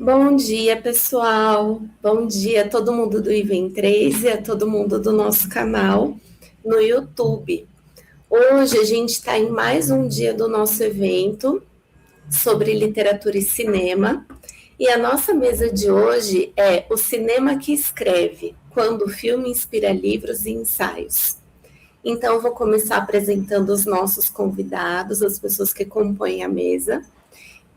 Bom dia, pessoal. Bom dia a todo mundo do Ivem 3 e a todo mundo do nosso canal no YouTube. Hoje a gente está em mais um dia do nosso evento sobre literatura e cinema. E a nossa mesa de hoje é O Cinema que Escreve, quando o filme inspira livros e ensaios. Então, eu vou começar apresentando os nossos convidados, as pessoas que compõem a mesa,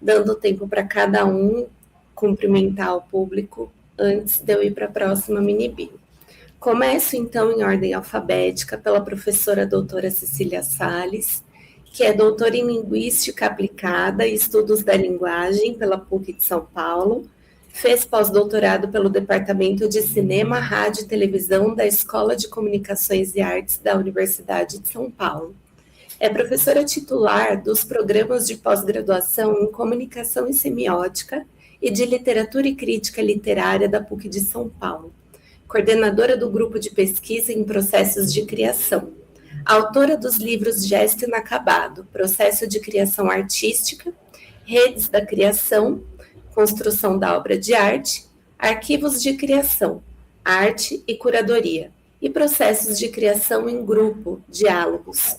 dando tempo para cada um cumprimentar o público antes de eu ir para a próxima mini-bio. Começo, então, em ordem alfabética, pela professora doutora Cecília Salles, que é doutora em Linguística Aplicada e Estudos da Linguagem pela PUC de São Paulo, fez pós-doutorado pelo Departamento de Cinema, Rádio e Televisão da Escola de Comunicações e Artes da Universidade de São Paulo. É professora titular dos programas de pós-graduação em Comunicação e Semiótica e de Literatura e Crítica Literária da PUC de São Paulo. Coordenadora do grupo de pesquisa em processos de criação. Autora dos livros Gesto Inacabado, Processo de Criação Artística, Redes da Criação, Construção da Obra de Arte, Arquivos de Criação, Arte e Curadoria, e Processos de Criação em Grupo, Diálogos.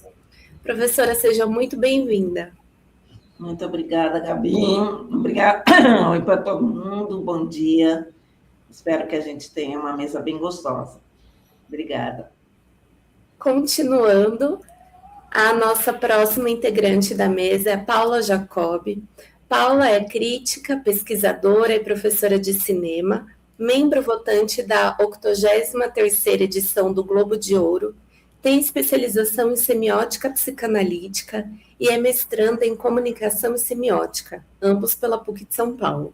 Professora, seja muito bem-vinda. Muito obrigada, Gabi. Obrigada. Oi para todo mundo, bom dia. Espero que a gente tenha uma mesa bem gostosa. Obrigada. Continuando, a nossa próxima integrante da mesa é Paula Jacobi. Paula é crítica, pesquisadora e professora de cinema, membro votante da 83ª edição do Globo de Ouro, tem especialização em semiótica psicanalítica e é mestranda em comunicação e semiótica, ambos pela PUC de São Paulo.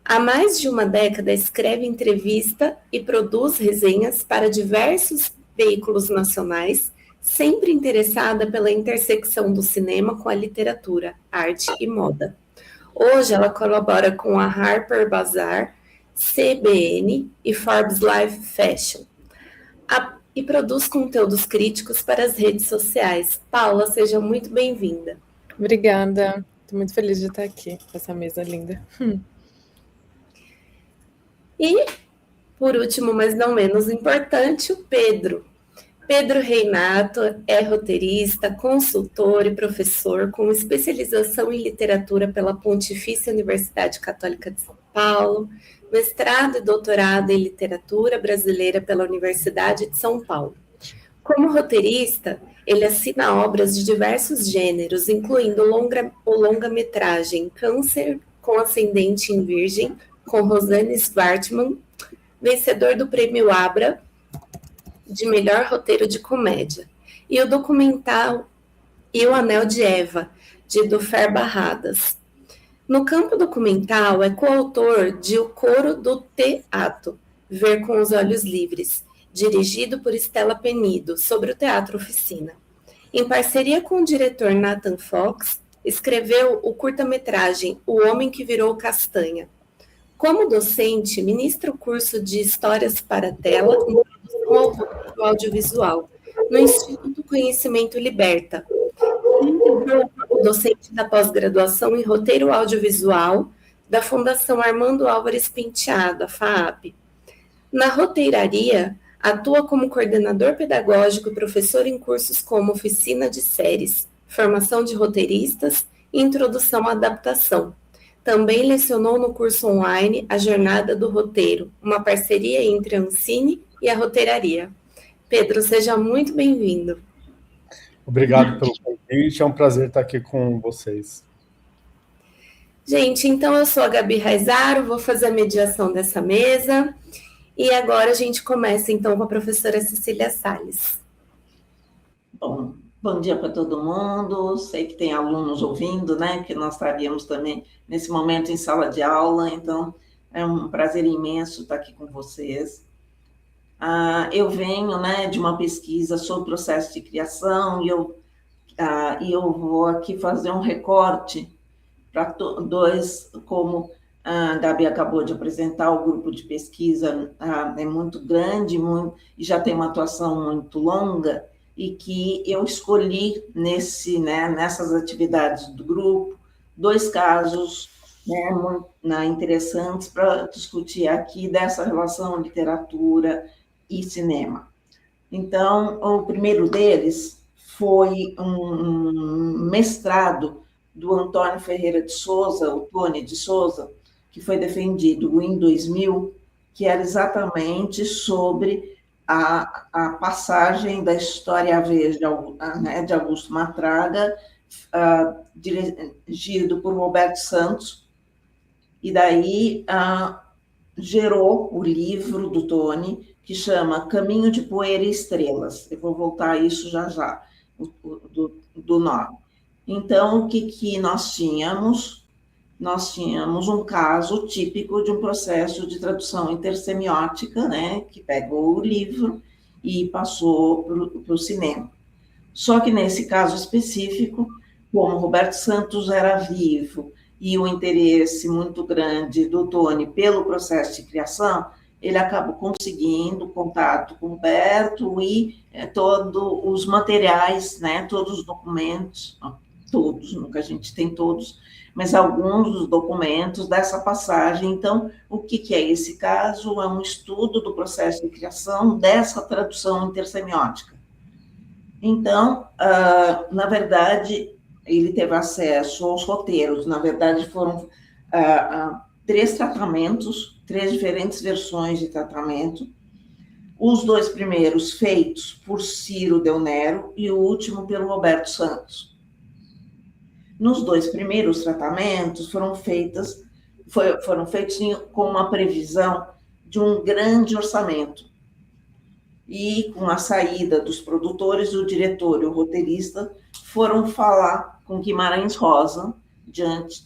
Há mais de uma década escreve entrevista e produz resenhas para diversos veículos nacionais, sempre interessada pela intersecção do cinema com a literatura, arte e moda. Hoje ela colabora com a Harper Bazaar, CBN e Forbes Live Fashion. E produz conteúdos críticos para as redes sociais. Paula, seja muito bem-vinda. Obrigada, estou muito feliz de estar aqui com essa mesa linda. E, por último, mas não menos importante, o Pedro. Pedro Reinato é roteirista, consultor e professor com especialização em literatura pela Pontifícia Universidade Católica de São Paulo, mestrado e doutorado em literatura brasileira pela Universidade de São Paulo. Como roteirista, ele assina obras de diversos gêneros, incluindo o longa-metragem Câncer com Ascendente em Virgem, com Rosane Schwartzman, vencedor do Prêmio Abra de melhor roteiro de comédia, e o documental E o Anel de Eva, de Dufer Barradas. No campo documental, é coautor de O Coro do Teatro, Ver com os Olhos Livres, dirigido por Stella Penido, sobre o Teatro Oficina. Em parceria com o diretor Nathan Fox, escreveu o curta-metragem O Homem que Virou Castanha. Como docente, ministra o curso de Histórias para a Tela em Produção Audiovisual, no Instituto Conhecimento Liberta. Integrou o docente da pós-graduação em Roteiro Audiovisual da Fundação Armando Álvares Penteado, a FAAP. Na roteiraria, atua como coordenador pedagógico e professor em cursos como Oficina de Séries, Formação de Roteiristas e Introdução à Adaptação. Também lecionou no curso online A Jornada do Roteiro, uma parceria entre a Ancine e a roteiraria. Pedro, seja muito bem-vindo. Obrigado pelo convite, é um prazer estar aqui com vocês. Gente, então eu sou a Gabi Raizaro, vou fazer a mediação dessa mesa, e agora a gente começa então com a professora Cecília Salles. Bom dia para todo mundo, sei que tem alunos ouvindo, né, que nós estaríamos também nesse momento em sala de aula, então é um prazer imenso estar aqui com vocês. Eu venho, né, de uma pesquisa sobre processo de criação e eu vou aqui fazer um recorte para dois, como a Gabi acabou de apresentar, o grupo de pesquisa é muito grande e já tem uma atuação muito longa, e que eu escolhi nessas atividades do grupo 2 casos né, interessantes para discutir aqui dessa relação literatura e cinema. Então, o primeiro deles foi um mestrado do Antônio Ferreira de Souza, o Tony de Souza, que foi defendido em 2000, que era exatamente sobre a passagem da História Vez de Augusto Matraga, dirigido por Roberto Santos, e daí gerou o livro do Tony, que chama Caminho de Poeira e Estrelas. Eu vou voltar a isso já, do nome. Então, o que nós tínhamos? Nós tínhamos um caso típico de um processo de tradução intersemiótica, né, que pegou o livro e passou para o cinema. Só que, nesse caso específico, como Roberto Santos era vivo e o interesse muito grande do Tony pelo processo de criação, ele acabou conseguindo contato com o Roberto e todos os materiais, né, todos os documentos, todos, nunca a gente tem todos, mas alguns dos documentos dessa passagem. Então, o que é esse caso? É um estudo do processo de criação dessa tradução intersemiótica. Então, na verdade, ele teve acesso aos roteiros. Na verdade, foram 3 tratamentos, 3 diferentes versões de tratamento. Os 2 primeiros feitos por Ciro Del Nero e o último pelo Roberto Santos. Nos 2 primeiros tratamentos foram feitos com uma previsão de um grande orçamento. E com a saída dos produtores, o diretor e o roteirista foram falar com Guimarães Rosa, diante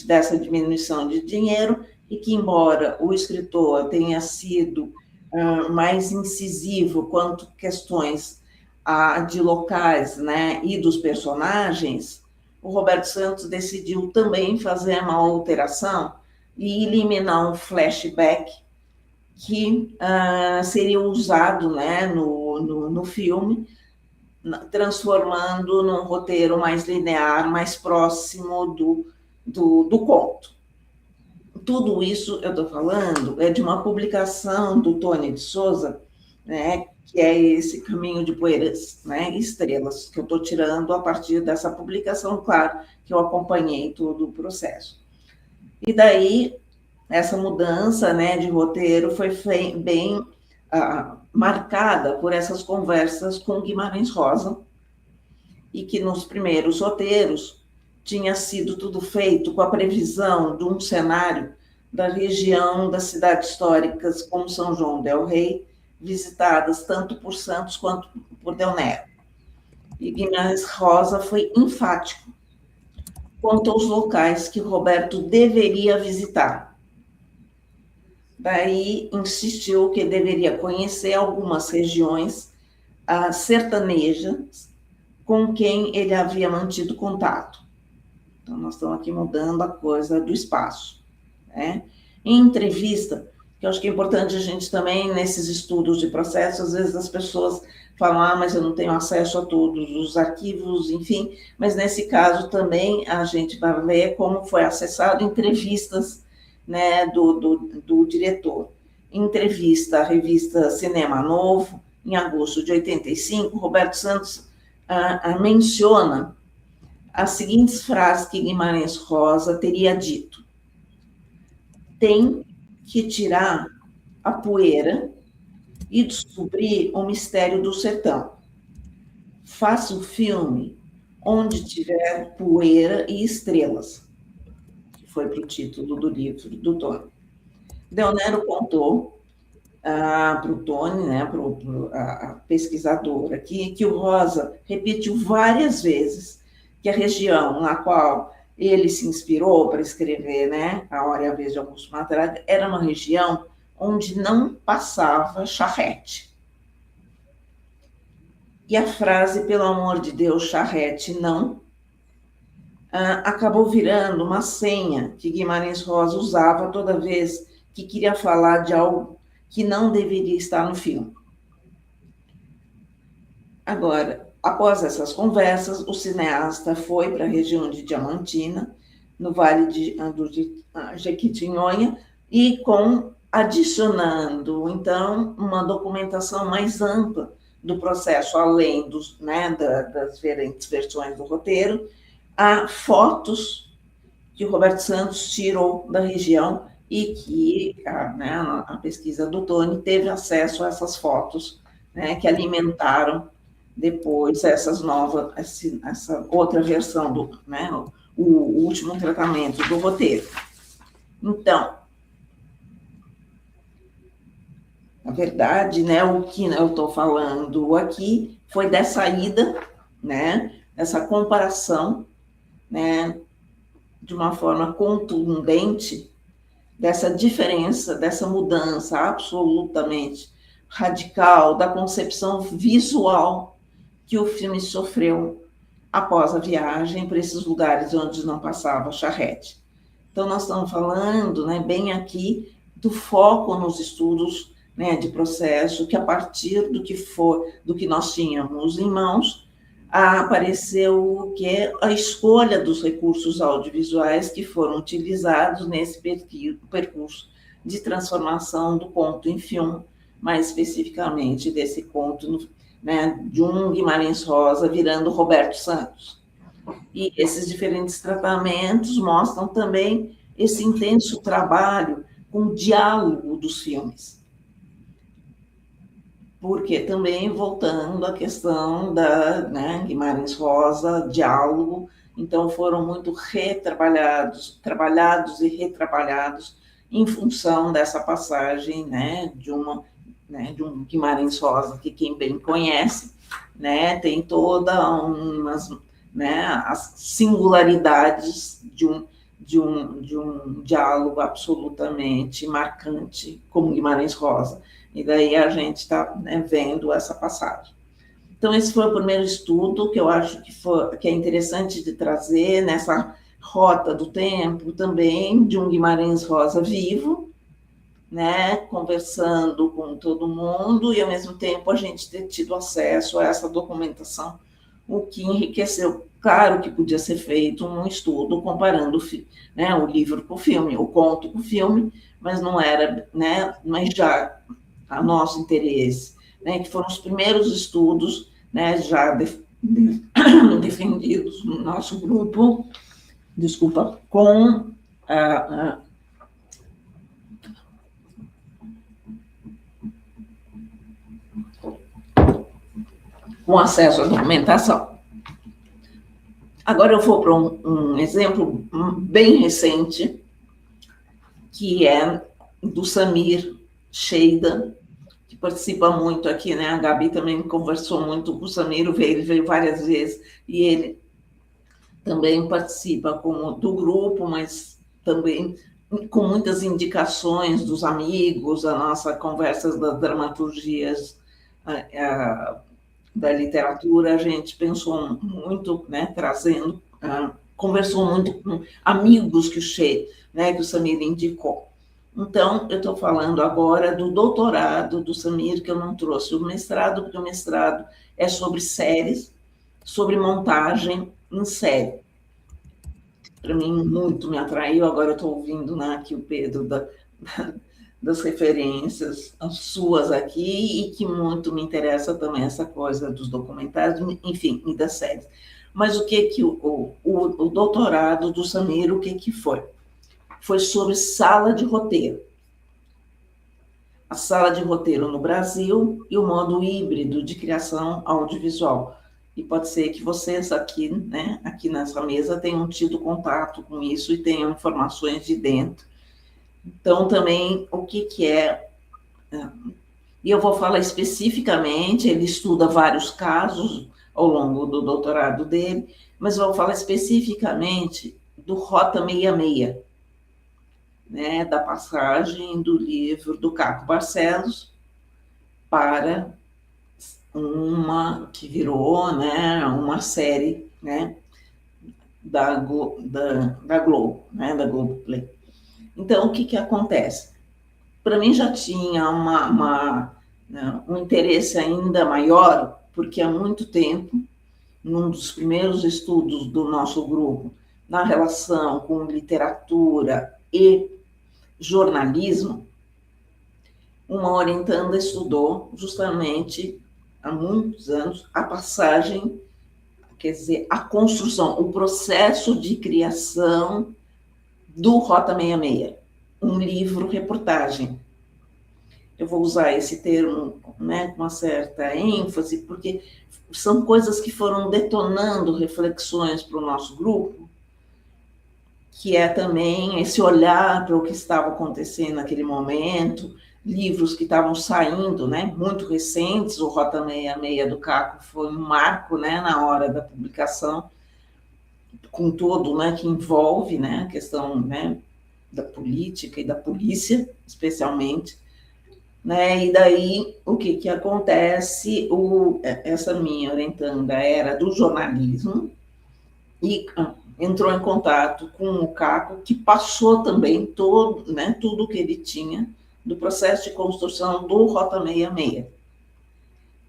dessa diminuição de dinheiro, e que, embora o escritor tenha sido mais incisivo quanto questões de locais, né, e dos personagens, o Roberto Santos decidiu também fazer uma alteração e eliminar um flashback que seria usado, né, no filme, transformando num roteiro mais linear, mais próximo do conto. Tudo isso eu estou falando é de uma publicação do Tony de Souza, né, que é esse Caminho de Poeiras, né, e Estrelas, que eu estou tirando a partir dessa publicação, claro, que eu acompanhei todo o processo. E daí, essa mudança, né, de roteiro foi bem marcada por essas conversas com Guimarães Rosa, e que nos primeiros roteiros tinha sido tudo feito com a previsão de um cenário da região das cidades históricas como São João del Rei, visitadas tanto por Santos quanto por Del Nero. E Guimarães Rosa foi enfático quanto aos locais que Roberto deveria visitar. Daí insistiu que deveria conhecer algumas regiões sertanejas com quem ele havia mantido contato. Então, nós estamos aqui mudando a coisa do espaço, né? Em entrevista, que eu acho que é importante a gente também, nesses estudos de processo, às vezes as pessoas falam, mas eu não tenho acesso a todos os arquivos, enfim, mas nesse caso também a gente vai ver como foi acessado entrevistas, né, do diretor. Entrevista à revista Cinema Novo, em agosto de 85, Roberto Santos menciona as seguintes frases que Guimarães Rosa teria dito: tem que tirar a poeira e descobrir o mistério do sertão. Faça o filme onde tiver poeira e estrelas, que foi para o título do livro do Tony. Del Nero contou para o Tony, né, para a pesquisadora, que o Rosa repetiu várias vezes que a região na qual ele se inspirou para escrever, né, A Hora e a Vez de Augusto Matraga, era uma região onde não passava charrete. E a frase, pelo amor de Deus, charrete não, acabou virando uma senha que Guimarães Rosa usava toda vez que queria falar de algo que não deveria estar no filme. Agora, após essas conversas, o cineasta foi para a região de Diamantina, no Vale do Jequitinhonha, e adicionando, então, uma documentação mais ampla do processo, além das diferentes versões do roteiro, há fotos que o Roberto Santos tirou da região e que a pesquisa do Tony teve acesso a essas fotos, né, que alimentaram depois essa outra versão o último tratamento do roteiro. Então, na verdade, o que eu estou falando aqui foi dessa ida, dessa comparação, de uma forma contundente, dessa diferença, dessa mudança absolutamente radical da concepção visual que o filme sofreu após a viagem para esses lugares onde não passava charrete. Então, nós estamos falando, bem aqui, do foco nos estudos, de processo, que a partir do que nós tínhamos em mãos, apareceu a escolha dos recursos audiovisuais que foram utilizados nesse percurso de transformação do conto em filme, mais especificamente desse conto, de um Guimarães Rosa virando Roberto Santos. E esses diferentes tratamentos mostram também esse intenso trabalho com o diálogo dos filmes. Porque também, voltando à questão da Guimarães Rosa, diálogo, então foram muito trabalhados e retrabalhados em função dessa passagem, de um Guimarães Rosa, que quem bem conhece, tem todas as singularidades de um diálogo absolutamente marcante, como Guimarães Rosa. E daí a gente está vendo essa passagem. Então, esse foi o primeiro estudo que eu acho que é interessante de trazer nessa rota do tempo também, de um Guimarães Rosa vivo, conversando com todo mundo, e ao mesmo tempo a gente ter tido acesso a essa documentação, o que enriqueceu. Claro que podia ser feito um estudo comparando o livro com o filme, o conto com o filme, mas não era, mas já a nosso interesse, que foram os primeiros estudos, já defendidos no nosso grupo, com com acesso à documentação. Agora eu vou para um exemplo bem recente, que é do Samir Sheida, que participa muito aqui, A Gabi também conversou muito com o Samir, ele veio várias vezes, e ele também participa do grupo, mas também com muitas indicações dos amigos, a nossa conversa das dramaturgias da literatura, a gente pensou muito, trazendo, conversou muito com amigos que o Samir indicou. Então, eu estou falando agora do doutorado do Samir, que eu não trouxe o mestrado, porque o mestrado é sobre séries, sobre montagem em série. Para mim, muito me atraiu. Agora eu estou ouvindo aqui o Pedro das referências as suas aqui, e que muito me interessa também essa coisa dos documentários, enfim, e das séries. Mas o que o doutorado do Samir, o que foi? Foi sobre sala de roteiro. A sala de roteiro no Brasil e o modo híbrido de criação audiovisual. E pode ser que vocês aqui, aqui nessa mesa, tenham tido contato com isso e tenham informações de dentro. Então, também, o que é... E eu vou falar especificamente, ele estuda vários casos ao longo do doutorado dele, mas eu vou falar especificamente do Rota 66, da passagem do livro do Caco Barcelos para que virou uma série da Globo, da Globoplay. Então, o que acontece? Para mim já tinha um interesse ainda maior, porque há muito tempo, num dos primeiros estudos do nosso grupo, na relação com literatura e jornalismo, uma orientanda estudou justamente há muitos anos a passagem, quer dizer, a construção, o processo de criação do Rota 66, um livro-reportagem. Eu vou usar esse termo, né, com uma certa ênfase, porque são coisas que foram detonando reflexões para o nosso grupo, que é também esse olhar para o que estava acontecendo naquele momento, livros que estavam saindo, né, muito recentes. O Rota 66 do Caco foi um marco, né, na hora da publicação, com todo, né, que envolve, né, a questão, né, da política e da polícia, especialmente, né, e daí o que acontece? Essa minha orientanda era do jornalismo e entrou em contato com o Caco, que passou também todo, né, tudo que ele tinha do processo de construção do Rota 66.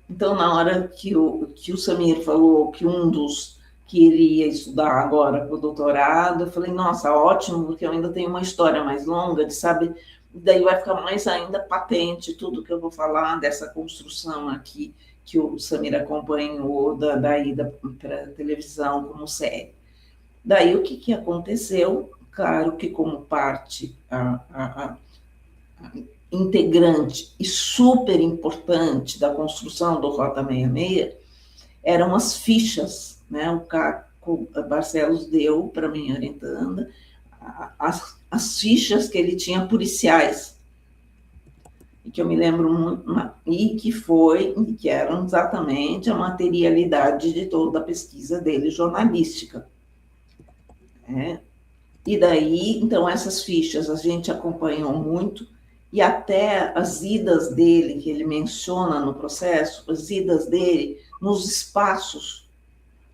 Então, na hora que o Samir falou que um dos que ele ia estudar agora para o doutorado, eu falei, nossa, ótimo, porque eu ainda tenho uma história mais longa de saber, daí vai ficar mais ainda patente tudo que eu vou falar dessa construção aqui que o Samir acompanhou da ida para a televisão como série. Daí o que aconteceu? Claro que como parte integrante e super importante da construção do Rota 66 eram as fichas, né? O Caco Barcelos deu para mim orientando as fichas que ele tinha policiais, e que eu me lembro muito, e que eram exatamente a materialidade de toda a pesquisa dele jornalística. E daí, então, essas fichas a gente acompanhou muito, e até as idas dele, que ele menciona no processo, as idas dele nos espaços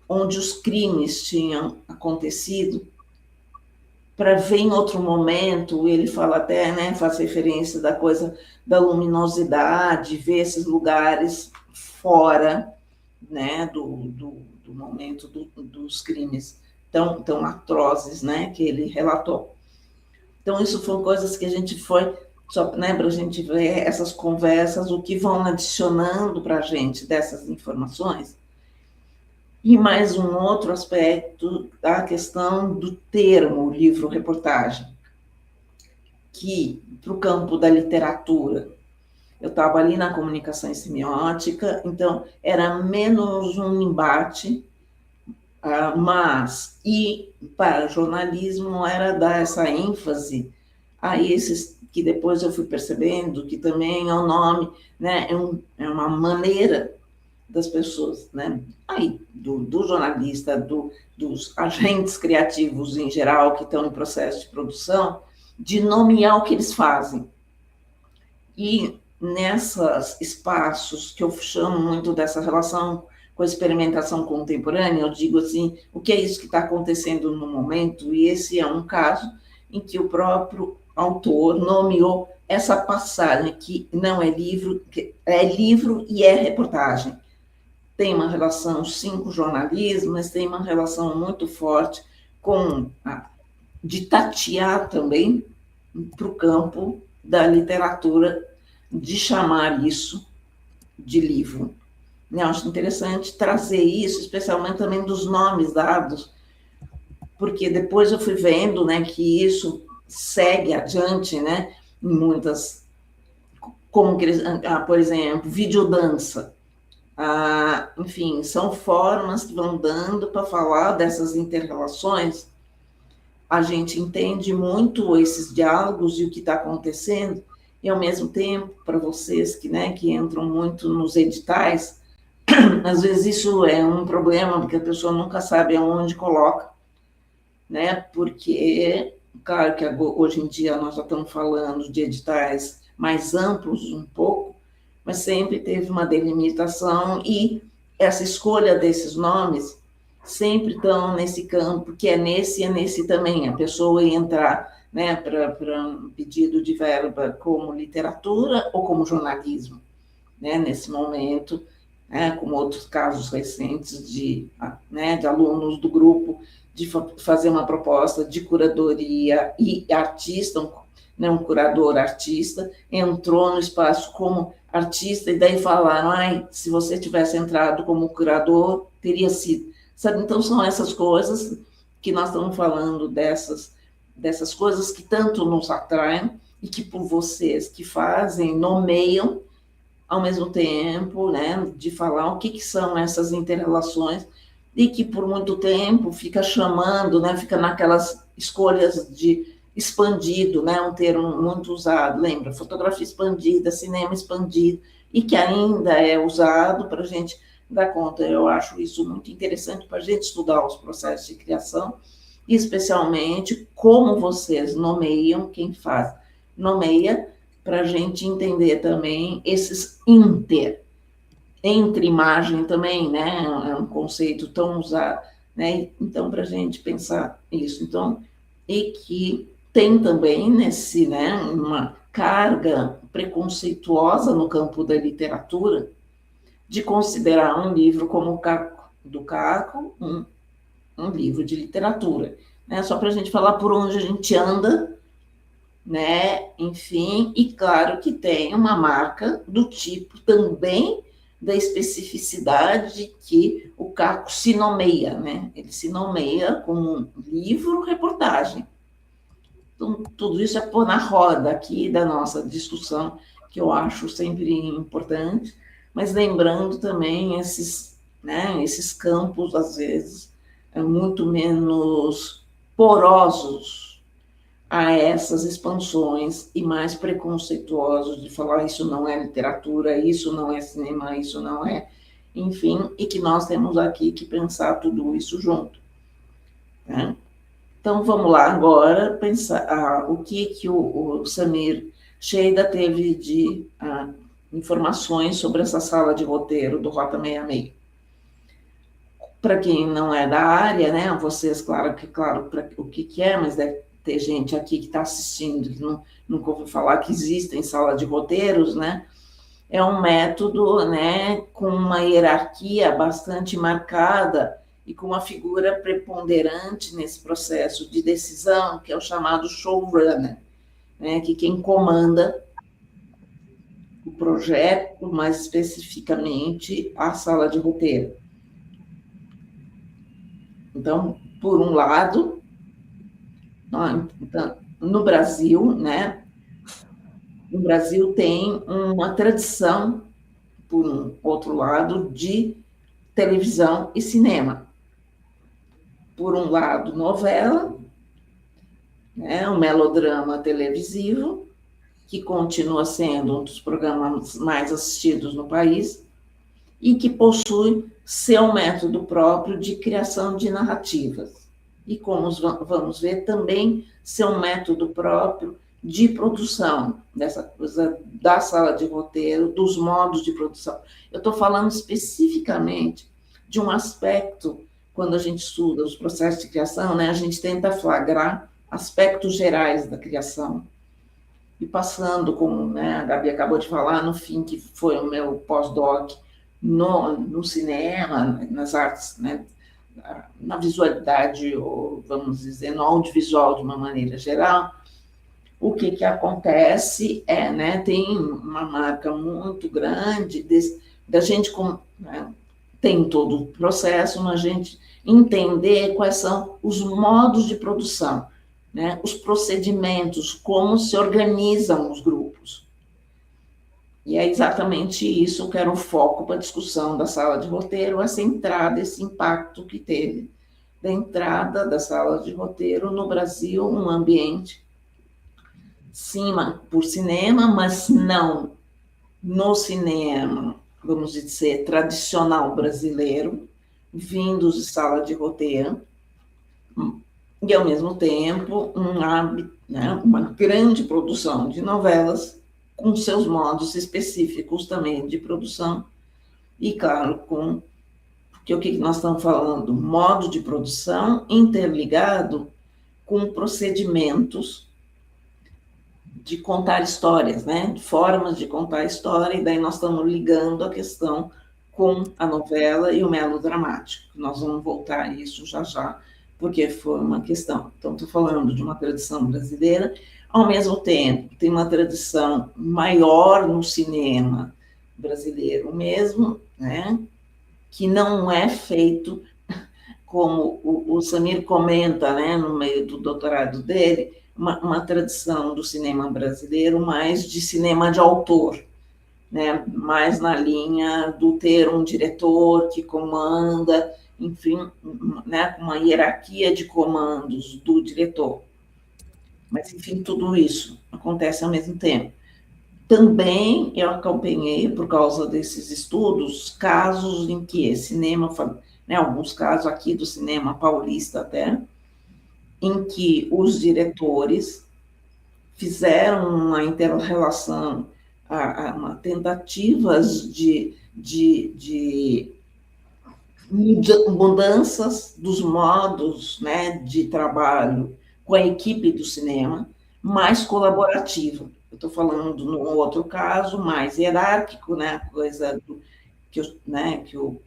onde os crimes tinham acontecido, para ver em outro momento, ele fala até, né, faz referência da coisa da luminosidade, ver esses lugares fora, né, do momento dos crimes tão atrozes, né, que ele relatou. Então, isso foram coisas que a gente foi, só, né, para a gente ver essas conversas, o que vão adicionando para a gente dessas informações. E mais um outro aspecto da questão do termo livro-reportagem, que, para o campo da literatura, eu estava ali na comunicação e semiótica, então era menos um embate, mas, e para jornalismo, era dar essa ênfase a esses que depois eu fui percebendo que também é um nome, né, é uma maneira das pessoas, né, aí, do jornalista, dos agentes criativos em geral que estão em processo de produção, de nomear o que eles fazem. E nesses espaços que eu chamo muito dessa relação com a experimentação contemporânea, eu digo assim, o que é isso que está acontecendo no momento? E esse é um caso em que o próprio autor nomeou essa passagem, que não é livro, que é livro e é reportagem. Tem uma relação, sim, com o jornalismo, mas tem uma relação muito forte de tatear também para o campo da literatura, de chamar isso de livro. Eu acho interessante trazer isso, especialmente também dos nomes dados, porque depois eu fui vendo, né, que isso segue adiante, né, em muitas, como que eles, por exemplo, videodança. Enfim, são formas que vão dando para falar dessas interrelações. A gente entende muito esses diálogos e o que está acontecendo, e ao mesmo tempo, para vocês que entram muito nos editais, às vezes isso é um problema, porque a pessoa nunca sabe aonde coloca, né? Porque, claro que hoje em dia nós já estamos falando de editais mais amplos um pouco, mas sempre teve uma delimitação, e essa escolha desses nomes sempre estão nesse campo, que é nesse também, a pessoa ia entrar, né, para um pedido de verba como literatura ou como jornalismo, né, nesse momento, né, como outros casos recentes de alunos do grupo de fazer uma proposta de curadoria e artista, né, um curador artista, entrou no espaço como artista, e daí falaram, ai, se você tivesse entrado como curador, teria sido. Sabe? Então, são essas coisas que nós estamos falando, dessas coisas que tanto nos atraem, e que por vocês que fazem, nomeiam, ao mesmo tempo, né, de falar o que são essas inter-relações, e que por muito tempo fica chamando, né, fica naquelas escolhas de expandido, né, um termo muito usado, lembra? Fotografia expandida, cinema expandido, e que ainda é usado para a gente dar conta. Eu acho isso muito interessante para a gente estudar os processos de criação, e especialmente como vocês nomeiam, quem faz, nomeia, para a gente entender também esses entre imagem também, né, é um conceito tão usado, né, então, para a gente pensar isso. Então, e que tem também nesse, né, uma carga preconceituosa no campo da literatura, de considerar um livro como do Caco um livro de literatura, né, só para a gente falar por onde a gente anda, né, enfim, e claro que tem uma marca do tipo também da especificidade que o Caco se nomeia, né, ele se nomeia como um livro-reportagem. Então, tudo isso é pôr na roda aqui da nossa discussão, que eu acho sempre importante, mas lembrando também esses, né, esses campos, às vezes, muito menos porosos a essas expansões e mais preconceituosos de falar isso não é literatura, isso não é cinema, isso não é... Enfim, e que nós temos aqui que pensar tudo isso junto, né? Então, vamos lá agora pensar o que o Samir Sheida teve de informações sobre essa sala de roteiro do Rota 66. Para quem não é da área, né, vocês, claro, o que é, mas deve ter gente aqui que está assistindo, que nunca ouviu falar que existem sala de roteiros, né? É um método, né, com uma hierarquia bastante marcada, e com uma figura preponderante nesse processo de decisão, que é o chamado showrunner, né, que quem comanda o projeto, mais especificamente a sala de roteiro. Então, por um lado, no Brasil, né, o Brasil tem uma tradição, por um outro lado, de televisão e cinema. Por um lado, novela, né, um melodrama televisivo, que continua sendo um dos programas mais assistidos no país, e que possui seu método próprio de criação de narrativas. E, como vamos ver, também seu método próprio de produção, dessa coisa da sala de roteiro, dos modos de produção. Eu estou falando especificamente de um aspecto, quando a gente estuda os processos de criação, né, a gente tenta flagrar aspectos gerais da criação. E passando, como, né, a Gabi acabou de falar, no fim, que foi o meu pós-doc no cinema, nas artes, né, na visualidade, ou vamos dizer, no audiovisual de uma maneira geral, o que acontece é, né, tem uma marca muito grande da gente, né, tem todo o processo, mas a gente entender quais são os modos de produção, né, os procedimentos, como se organizam os grupos. E é exatamente isso que era o foco para a discussão da sala de roteiro, essa entrada, esse impacto que teve da entrada da sala de roteiro no Brasil, um ambiente, sim, por cinema, mas não no cinema, vamos dizer, tradicional brasileiro, vindos de sala de roteiro, e, ao mesmo tempo, né, uma grande produção de novelas, com seus modos específicos também de produção, e, claro, porque o que nós estamos falando? Modo de produção interligado com procedimentos de contar histórias, né? Formas de contar história, e daí nós estamos ligando a questão com a novela e o melodramático. Nós vamos voltar a isso já, porque foi uma questão. Então, estou falando de uma tradição brasileira, ao mesmo tempo, tem uma tradição maior no cinema brasileiro mesmo, né, que não é feito, como o Samir comenta, né, no meio do doutorado dele, uma tradição do cinema brasileiro mais de cinema de autor, né, mais na linha do ter um diretor que comanda, enfim, né, uma hierarquia de comandos do diretor. Mas, enfim, tudo isso acontece ao mesmo tempo. Também eu acompanhei, por causa desses estudos, casos em que cinema, né, alguns casos aqui do cinema paulista até, em que os diretores fizeram uma inter-relação, uma tentativas de mudanças dos modos, né, de trabalho com a equipe do cinema, mais colaborativa. Eu estou falando, no outro caso, mais hierárquico, né, coisa que o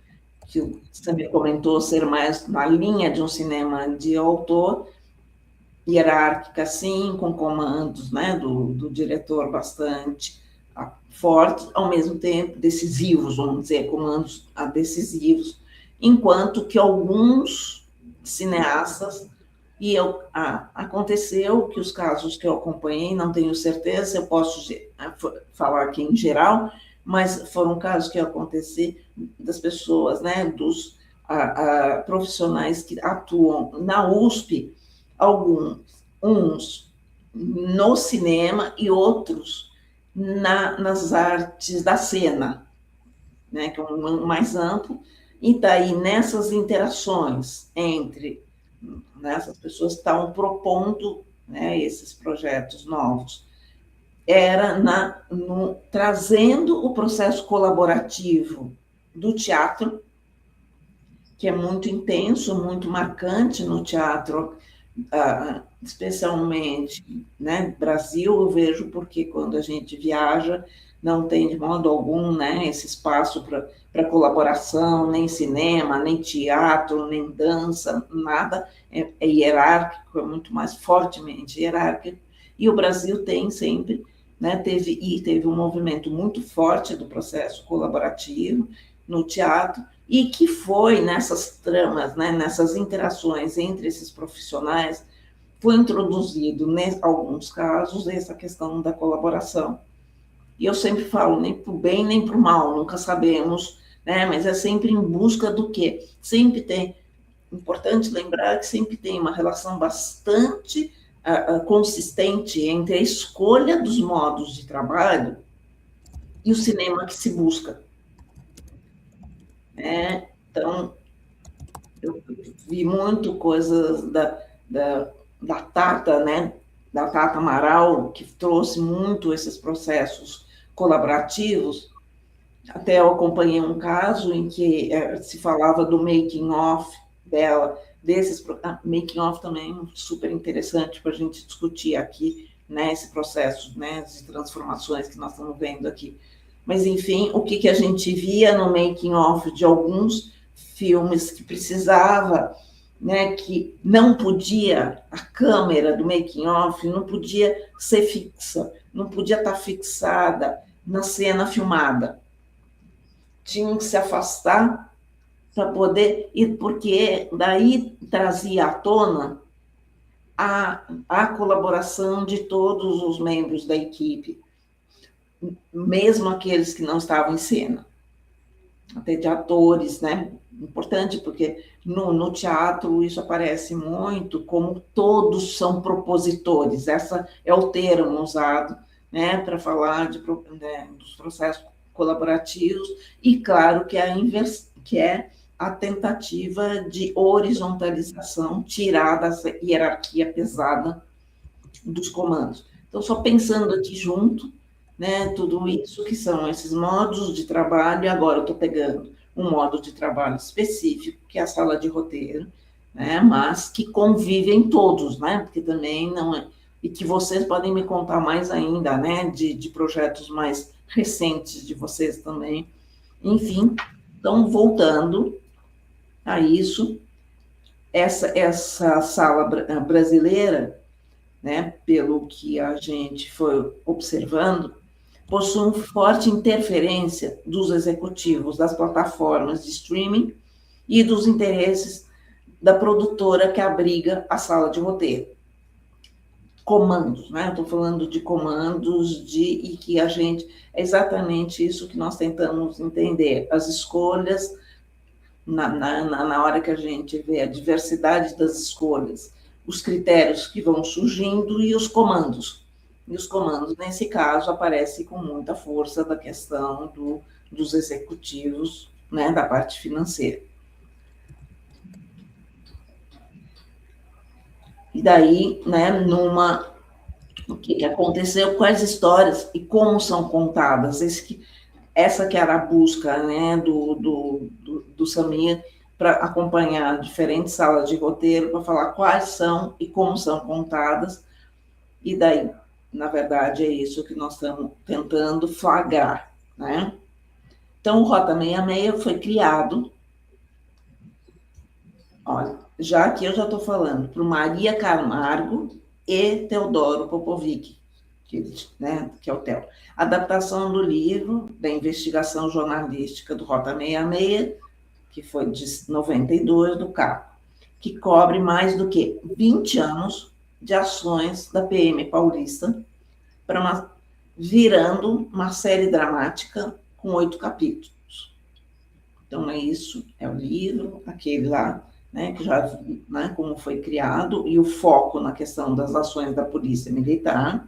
Samir comentou, ser mais na linha de um cinema de autor, hierárquica, sim, com comandos, né, do diretor bastante fortes, ao mesmo tempo decisivos, vamos dizer, comandos decisivos, enquanto que alguns cineastas, aconteceu que os casos que eu acompanhei, não tenho certeza, eu posso falar aqui em geral, mas foram casos que aconteceram das pessoas, né, dos profissionais que atuam na USP, uns no cinema e outros nas artes da cena, né, que é um mais amplo, e daí nessas interações entre essas pessoas que estavam propondo, né, esses projetos novos, era trazendo o processo colaborativo do teatro, que é muito intenso, muito marcante no teatro, especialmente, né, Brasil, eu vejo, porque quando a gente viaja, não tem de modo algum, né, esse espaço para colaboração, nem cinema, nem teatro, nem dança, nada, é hierárquico, é muito mais fortemente hierárquico, e o Brasil tem sempre, né, teve um movimento muito forte do processo colaborativo no teatro, e que foi nessas tramas, né, nessas interações entre esses profissionais, foi introduzido, em alguns casos, essa questão da colaboração. E eu sempre falo, nem para o bem nem para o mal, nunca sabemos, né, mas é sempre em busca do quê? Sempre tem, importante lembrar que sempre tem uma relação bastante consistente entre a escolha dos modos de trabalho e o cinema que se busca. Então, eu vi muito coisas da Tata, né, da Tata Amaral, que trouxe muito esses processos colaborativos. Até eu acompanhei um caso em que se falava do making of dela, making of também super interessante para a gente discutir aqui, né, esse processo, né, de transformações que nós estamos vendo aqui. Mas, enfim, o que a gente via no making-of de alguns filmes que precisava, né, que não podia, a câmera do making-of não podia ser fixa, não podia estar fixada na cena filmada. Tinha que se afastar para poder ir, porque daí trazia à tona a colaboração de todos os membros da equipe, mesmo aqueles que não estavam em cena, até de atores, né? Importante, porque no teatro isso aparece muito, como todos são propositores, essa é o termo usado, né, para falar dos processos colaborativos, e claro que é a tentativa de horizontalização, tirar dessa hierarquia pesada dos comandos. Então, só pensando aqui junto, né, tudo isso que são esses modos de trabalho, e agora eu estou pegando um modo de trabalho específico, que é a sala de roteiro, né, mas que convivem todos, né, porque também não é, e que vocês podem me contar mais ainda, né, de projetos mais recentes de vocês também, enfim. Então, voltando a isso, essa sala brasileira, né, pelo que a gente foi observando, possui uma forte interferência dos executivos das plataformas de streaming e dos interesses da produtora que abriga a sala de roteiro. Comandos, né? Eu estou falando de comandos e que a gente... É exatamente isso que nós tentamos entender. As escolhas, na hora que a gente vê a diversidade das escolhas, os critérios que vão surgindo e os comandos. E os comandos, nesse caso, aparecem com muita força da questão dos executivos, né, da parte financeira. E daí, né, o que aconteceu, quais histórias e como são contadas. Essa que era a busca, né, do Samir, para acompanhar diferentes salas de roteiro, para falar quais são e como são contadas. E daí, na verdade, é isso que nós estamos tentando flagrar, né? Então, o Rota 66 foi criado, olha, já aqui eu já estou falando, por Maria Camargo e Teodoro Popovic, que é o Theo. Adaptação do livro da investigação jornalística do Rota 66, que foi de 92, do Capo, que cobre mais do que 20 anos de ações da PM paulista, virando uma série dramática com 8 capítulos. Então, é isso, é o livro, aquele lá, né, que já vi, né, como foi criado, e o foco na questão das ações da Polícia Militar,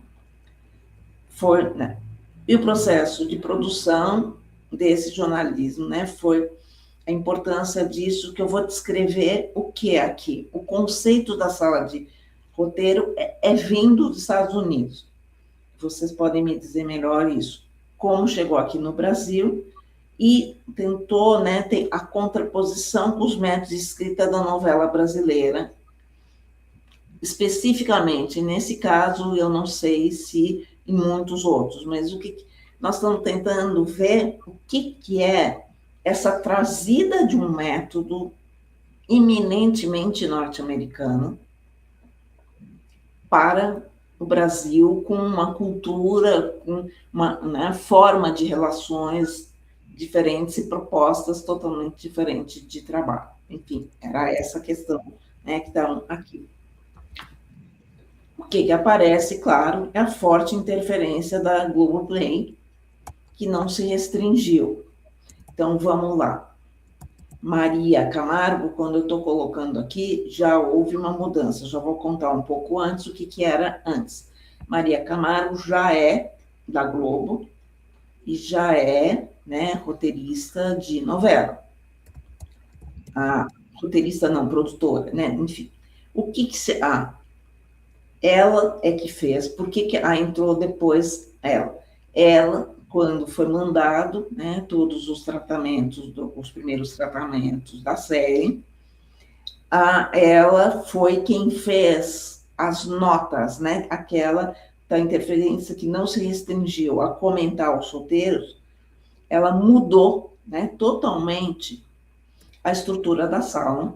foi, né, e o processo de produção desse jornalismo, né, foi a importância disso, que eu vou descrever o que é aqui. O conceito da sala de roteiro é vindo dos Estados Unidos. Vocês podem me dizer melhor isso. Como chegou aqui no Brasil e tentou, né, ter a contraposição com os métodos de escrita da novela brasileira. Especificamente, nesse caso, eu não sei se em muitos outros, mas o que nós estamos tentando ver, o que é essa trazida de um método eminentemente norte-americano para o Brasil, com uma cultura, com uma, né, forma de relações diferentes e propostas totalmente diferentes de trabalho. Enfim, era essa questão, né, que está aqui. O que aparece, claro, é a forte interferência da Globoplay, que não se restringiu. Então, vamos lá. Maria Camargo, quando eu estou colocando aqui, já houve uma mudança. Já vou contar um pouco antes o que era antes. Maria Camargo já é da Globo e já é, né, roteirista de novela. Roteirista não, produtora, né? Enfim. O que se... ela é que fez. Por que entrou depois ela? Ela, quando foi mandado, né, todos os tratamentos, os primeiros tratamentos da série, ela foi quem fez as notas, né, aquela da interferência que não se restringiu a comentar os solteiros, ela mudou, né, totalmente a estrutura da sala,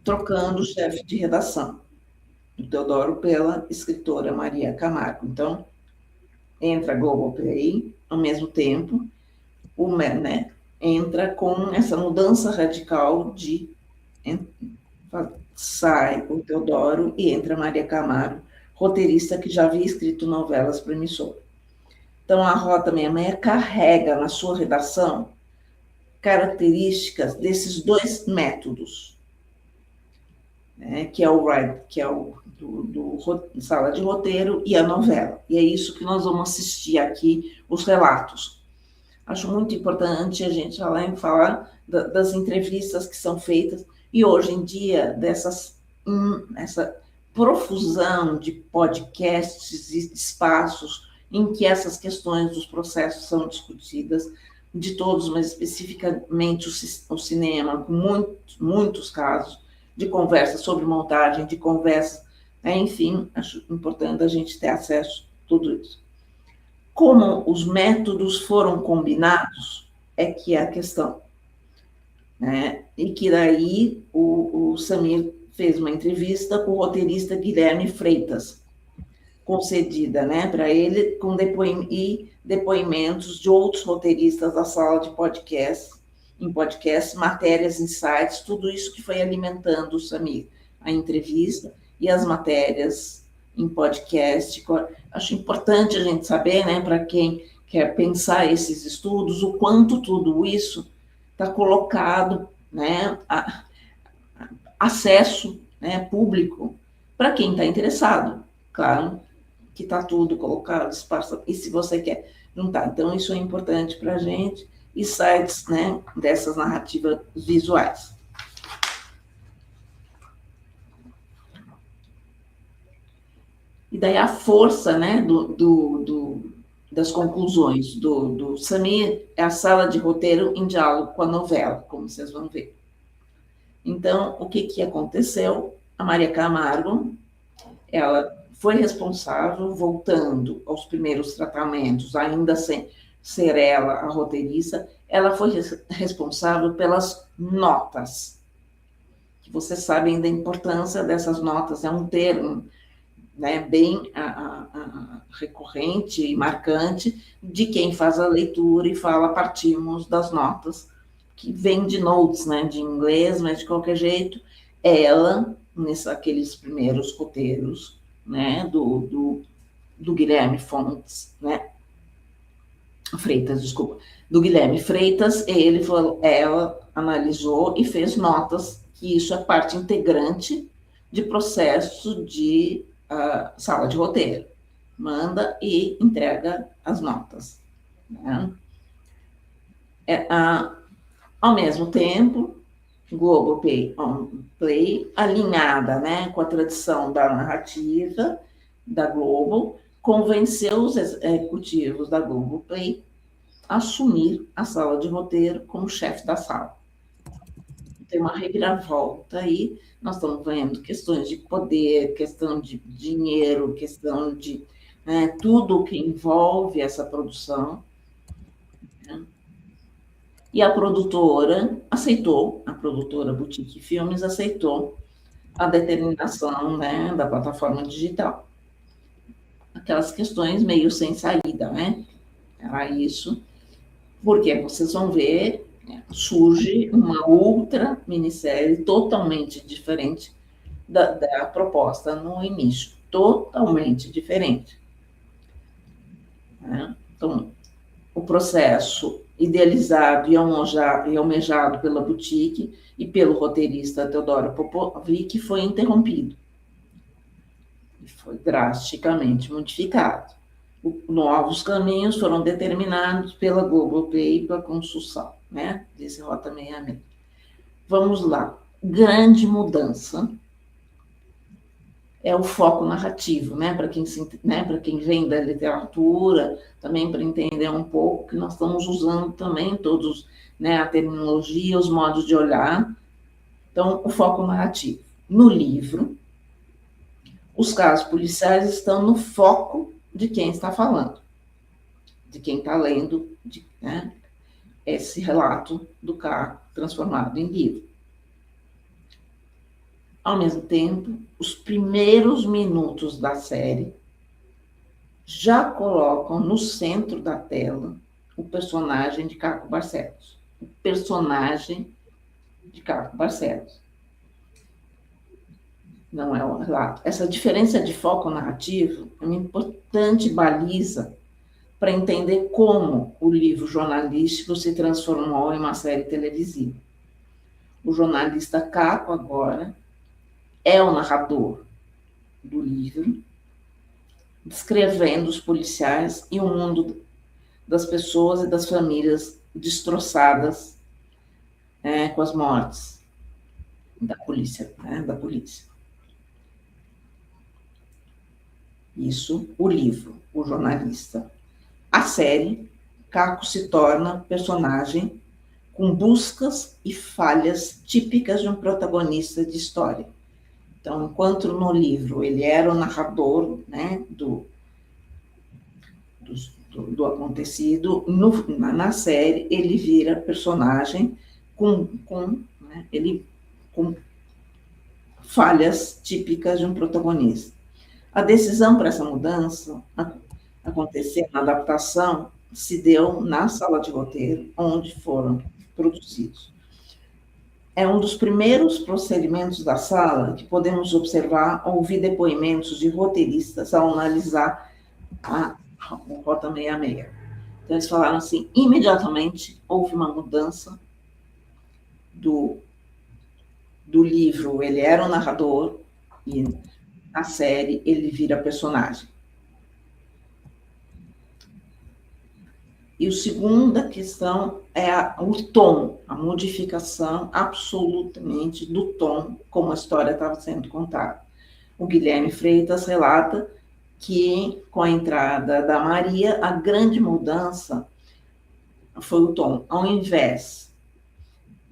trocando o chefe de redação, o Teodoro, pela escritora Maria Camargo. Então, entra a Globoplay, ao mesmo tempo, né, entra com essa mudança radical sai o Teodoro e entra a Maria Camargo, roteirista que já havia escrito novelas para emissora. Então, a Rota 66 carrega na sua redação características desses dois métodos, né, que é o do sala de roteiro e a novela. E é isso que nós vamos assistir aqui, os relatos. Acho muito importante a gente falar das entrevistas que são feitas, e hoje em dia, essa profusão de podcasts e espaços em que essas questões dos processos são discutidas, de todos, mas especificamente o cinema, com muitos casos de conversa sobre montagem, de conversa, né? Enfim, acho importante a gente ter acesso a tudo isso. Como os métodos foram combinados, é que é a questão. né? E que daí o Samir fez uma entrevista com o roteirista Guilherme Freitas, concedida, né, para ele, com depoimentos de outros roteiristas da sala de podcast, matérias, insights, tudo isso que foi alimentando o Samir, a entrevista e as matérias em podcast. Acho importante a gente saber, né, para quem quer pensar esses estudos, o quanto tudo isso está colocado, né, acesso, né, público, para quem está interessado, claro, que está tudo colocado, espaço, e se você quer juntar. Então, isso é importante para a gente, e sites, né, dessas narrativas visuais. E daí a força, né, das conclusões do Samir é a sala de roteiro em diálogo com a novela, como vocês vão ver. Então, o que aconteceu? A Maria Camargo, ela foi responsável, voltando aos primeiros tratamentos, ainda sem ser ela a roteirista, ela foi responsável pelas notas. Que vocês sabem da importância dessas notas, é um termo, né, bem recorrente e marcante de quem faz a leitura e fala, partimos das notas, que vem de notes, né, de inglês, mas de qualquer jeito, ela, aqueles primeiros roteiros, né, do Guilherme Fontes, né, Freitas, desculpa, do Guilherme Freitas, ela analisou e fez notas, que isso é parte integrante de processo de sala de roteiro. Manda e entrega as notas. Né? Ao mesmo tempo, Globoplay, alinhada, né, com a tradição da narrativa da Globo, convenceu os executivos da Globoplay a assumir a sala de roteiro como chefe da sala. Tem uma reviravolta aí, nós estamos vendo questões de poder, questão de dinheiro, questão de tudo que envolve essa produção. E a produtora aceitou, a produtora Boutique Filmes aceitou a determinação, né, da plataforma digital. Aquelas questões meio sem saída, né? Era isso. Porque vocês vão ver, surge uma outra minissérie totalmente diferente da proposta no início. Totalmente diferente. Então, o processo idealizado e almejado pela Boutique e pelo roteirista Teodoro Popovic foi interrompido. E foi drasticamente modificado. Novos caminhos foram determinados pela Globoplay para a construção, né, desse Rota 66. Vamos lá. Grande mudança é o foco narrativo, né, para quem vem da literatura, também para entender um pouco que nós estamos usando também todos, né, a terminologia, os modos de olhar. Então, o foco narrativo. No livro, os casos policiais estão no foco de quem está falando, de quem está lendo, né, esse relato do caso transformado em livro. Ao mesmo tempo, os primeiros minutos da série já colocam no centro da tela o personagem de Caco Barcelos. O personagem de Caco Barcelos. Não é um relato. Essa diferença de foco narrativo é uma importante baliza para entender como o livro jornalístico se transformou em uma série televisiva. O jornalista Caco, agora, é o narrador do livro, descrevendo os policiais e o mundo das pessoas e das famílias destroçadas com as mortes da polícia, da polícia. Isso, o livro, o jornalista. A série, Caco se torna personagem com buscas e falhas típicas de um protagonista de história. Então, enquanto no livro ele era o narrador, né, do acontecido, na série ele vira personagem com falhas típicas de um protagonista. A decisão para essa mudança acontecer na adaptação se deu na sala de roteiro, onde foram produzidos. É um dos primeiros procedimentos da sala que podemos observar, ouvir depoimentos de roteiristas ao analisar o Rota 66. Então, eles falaram assim, imediatamente houve uma mudança do livro, ele era o narrador, e na série ele vira personagem. E a segunda questão é o tom, a modificação absolutamente do tom como a história estava sendo contada. O Guilherme Freitas relata que, com a entrada da Maria, a grande mudança foi o tom. Ao invés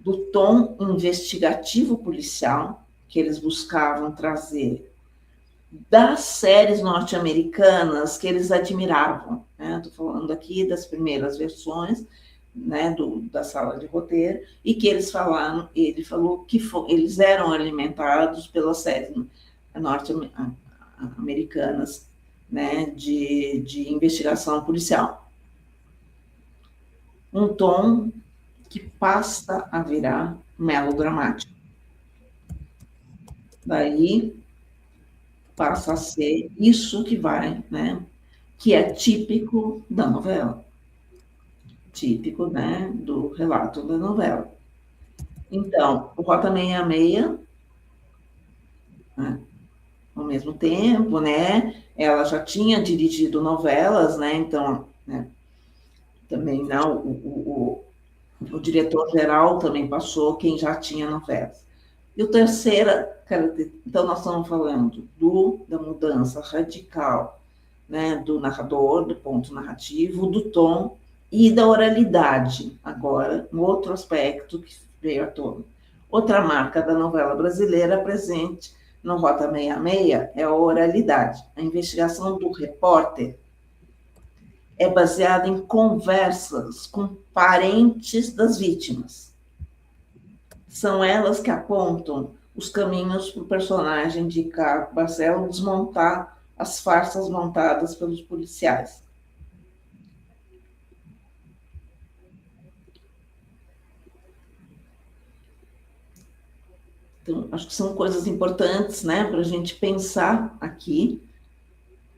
do tom investigativo policial, que eles buscavam trazer das séries norte-americanas que eles admiravam, né? Estou falando aqui das primeiras versões, né, da sala de roteiro, e que ele falou que eles eram alimentados pelas séries norte-americanas, né, de investigação policial. Um tom que passa a virar melodramático. Daí passa a ser isso que vai, né, que é típico da novela, típico, né, do relato da novela. Então, o Rota 66, né, ao mesmo tempo, né, ela já tinha dirigido novelas, né, então, né, também não, o diretor-geral também passou, quem já tinha novelas. E o terceira, então nós estamos falando da mudança radical, né, do narrador, do ponto narrativo, do tom e da oralidade. Agora, um outro aspecto que veio à tona. Outra marca da novela brasileira presente no Rota 66 é a oralidade. A investigação do repórter é baseada em conversas com parentes das vítimas. São elas que apontam os caminhos para o personagem de Caco Barcelos desmontar as farsas montadas pelos policiais. Então, acho que são coisas importantes, né, para a gente pensar aqui,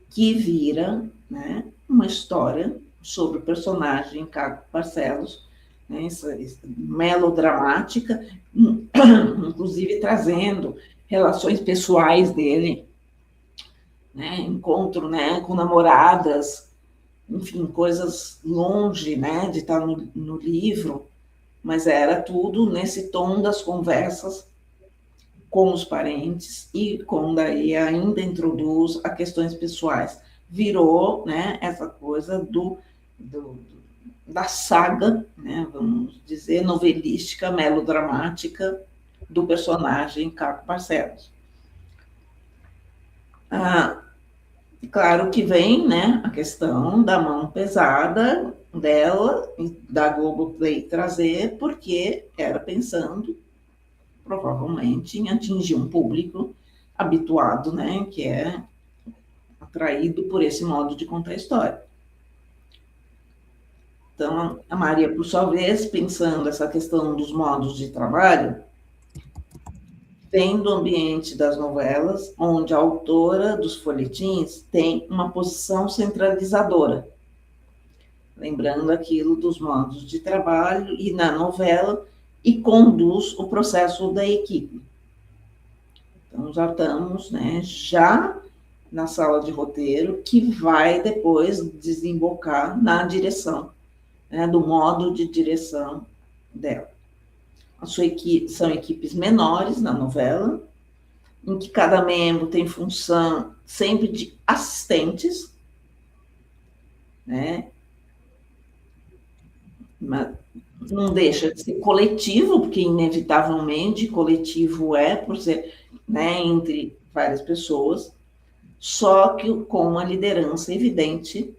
que vira, né, uma história sobre o personagem Caco Barcelos, né, essa melodramática, inclusive trazendo relações pessoais dele, né, encontro, né, com namoradas, enfim, coisas longe, né, de estar no livro, mas era tudo nesse tom das conversas com os parentes e daí ainda introduz a questões pessoais. Virou, né, essa coisa da saga, né, vamos dizer, novelística, melodramática do personagem Caco Barcelos. Claro que vem, né, a questão da mão pesada dela, da Globoplay trazer, porque era pensando, provavelmente, em atingir um público habituado, né, que é atraído por esse modo de contar a história. Então, a Maria, por sua vez, pensando essa questão dos modos de trabalho, vem do ambiente das novelas, onde a autora dos folhetins tem uma posição centralizadora, lembrando aquilo dos modos de trabalho e na novela, e conduz o processo da equipe. Então, já estamos, né, já na sala de roteiro, que vai depois desembocar na direção, né, do modo de direção dela. São equipes menores na novela, em que cada membro tem função sempre de assistentes, né? Mas não deixa de ser coletivo, porque inevitavelmente coletivo é, por ser, né, entre várias pessoas, só que com uma liderança evidente,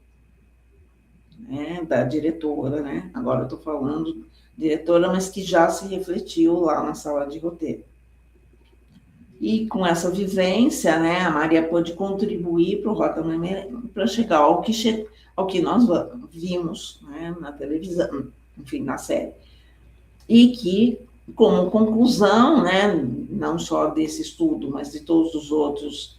né, da diretora, né? Agora eu estou falando diretora, mas que já se refletiu lá na sala de roteiro. E com essa vivência, né, a Maria pôde contribuir para o Rota para chegar ao que nós vimos, né, na televisão, enfim, na série. E que, como conclusão, né, não só desse estudo, mas de todos os outros,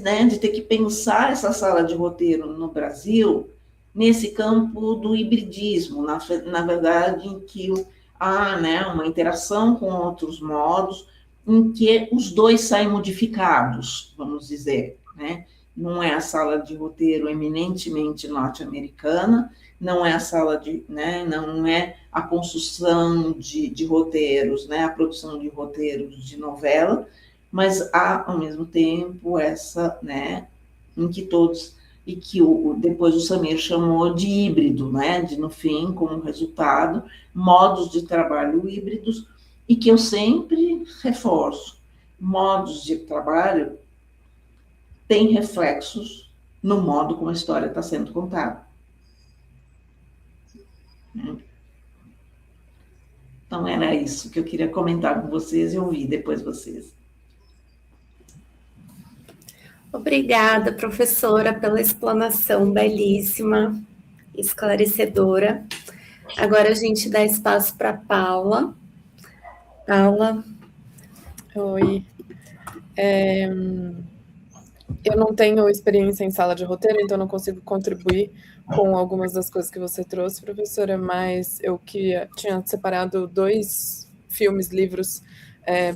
né, de ter que pensar essa sala de roteiro no Brasil, nesse campo do hibridismo, na verdade, em que há, né, uma interação com outros modos, em que os dois saem modificados, vamos dizer, né? Não é a sala de roteiro eminentemente norte-americana, não é a sala de, né, não é a construção de roteiros, né, a produção de roteiros de novela, mas há, ao mesmo tempo, essa, né, em que todos, e que depois o Samir chamou de híbrido, né, de, no fim, como resultado, modos de trabalho híbridos, e que eu sempre reforço, modos de trabalho têm reflexos no modo como a história está sendo contada. Então, era isso que eu queria comentar com vocês e ouvir depois vocês. Obrigada, professora, pela explanação belíssima, esclarecedora. Agora a gente dá espaço para a Paula. Paula. Oi. Eu não tenho experiência em sala de roteiro, então não consigo contribuir com algumas das coisas que você trouxe, professora, mas eu tinha separado 2 filmes, livros,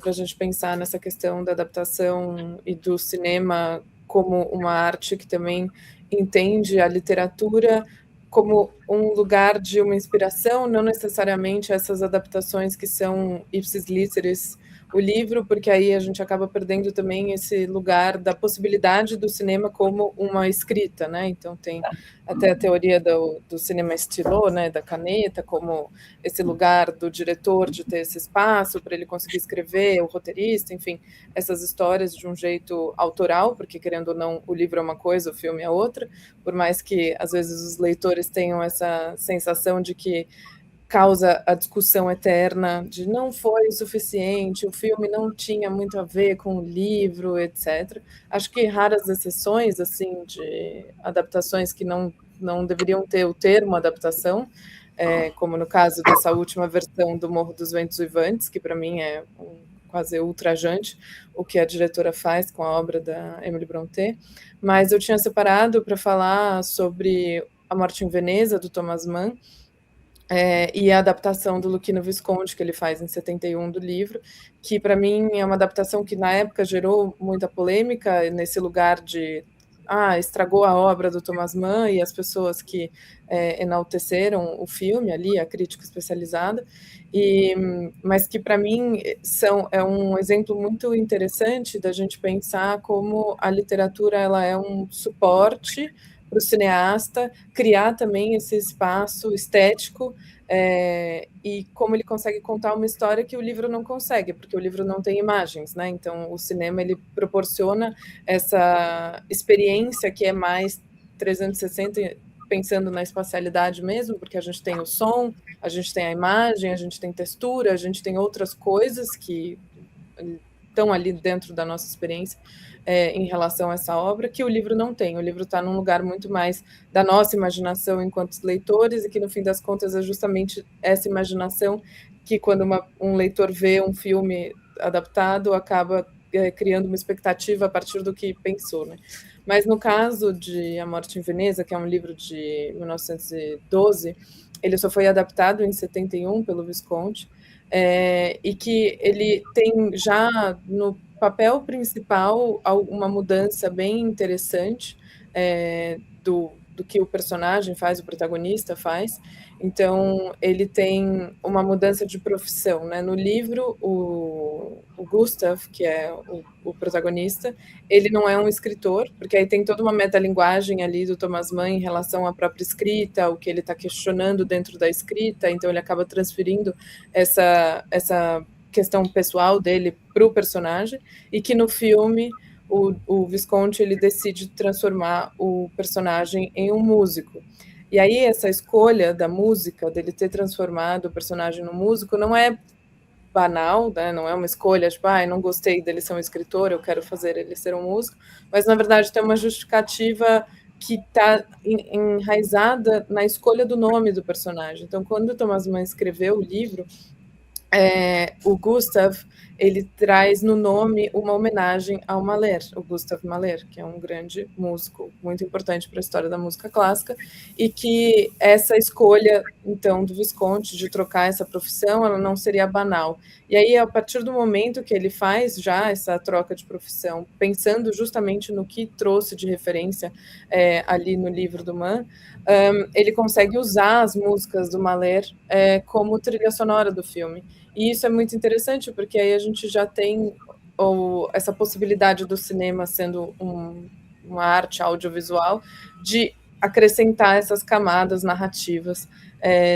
para a gente pensar nessa questão da adaptação e do cinema como uma arte que também entende a literatura como um lugar de uma inspiração, não necessariamente essas adaptações que são ipsis literis o livro, porque aí a gente acaba perdendo também esse lugar da possibilidade do cinema como uma escrita, né? Então tem até a teoria do cinema estilô, né, da caneta, como esse lugar do diretor de ter esse espaço para ele conseguir escrever, o roteirista, enfim, essas histórias de um jeito autoral, porque querendo ou não, o livro é uma coisa, o filme é outra, por mais que às vezes os leitores tenham essa sensação de que causa a discussão eterna de não foi o suficiente, o filme não tinha muito a ver com o livro, etc. Acho que raras exceções, assim, de adaptações que não deveriam ter o termo adaptação, como no caso dessa última versão do Morro dos Ventos Uivantes, que para mim é quase ultrajante o que a diretora faz com a obra da Emily Brontë, mas eu tinha separado para falar sobre A Morte em Veneza, do Thomas Mann, e a adaptação do Luchino Visconti, que ele faz em 71 do livro, que para mim é uma adaptação que na época gerou muita polêmica nesse lugar de estragou a obra do Thomas Mann, e as pessoas que enalteceram o filme ali, a crítica especializada, mas que para mim é um exemplo muito interessante da gente pensar como a literatura ela é um suporte para o cineasta criar também esse espaço estético, e como ele consegue contar uma história que o livro não consegue, porque o livro não tem imagens, né? Então o cinema ele proporciona essa experiência que é mais 360, pensando na espacialidade mesmo, porque a gente tem o som, a gente tem a imagem, a gente tem textura, a gente tem outras coisas que estão ali dentro da nossa experiência em relação a essa obra, que o livro não tem. O livro está num lugar muito mais da nossa imaginação enquanto leitores, e que, no fim das contas, é justamente essa imaginação que, quando um leitor vê um filme adaptado, acaba criando uma expectativa a partir do que pensou, né? Mas no caso de A Morte em Veneza, que é um livro de 1912, ele só foi adaptado em 71 pelo Visconti, e que ele tem já no papel principal uma mudança bem interessante do que o personagem faz, o protagonista faz. Então, ele tem uma mudança de profissão, né? No livro, o Gustav, que é o protagonista, ele não é um escritor, porque aí tem toda uma metalinguagem ali do Thomas Mann em relação à própria escrita, o que ele está questionando dentro da escrita, então ele acaba transferindo essa questão pessoal dele para o personagem, e que no filme o Visconti ele decide transformar o personagem em um músico. E aí essa escolha da música, dele ter transformado o personagem no músico, não é banal, né? Não é uma escolha, tipo, não gostei dele ser um escritor, eu quero fazer ele ser um músico, mas na verdade tem uma justificativa que está enraizada na escolha do nome do personagem. Então, quando o Thomas Mann escreveu o livro, o Gustav, ele traz no nome uma homenagem ao Mahler, o Gustav Mahler, que é um grande músico, muito importante para a história da música clássica, e que essa escolha, então, do Visconti de trocar essa profissão, ela não seria banal. E aí, a partir do momento que ele faz já essa troca de profissão, pensando justamente no que trouxe de referência ali no livro do Mann, ele consegue usar as músicas do Mahler como trilha sonora do filme. E isso é muito interessante, porque aí a gente já tem essa possibilidade do cinema sendo uma arte audiovisual de acrescentar essas camadas narrativas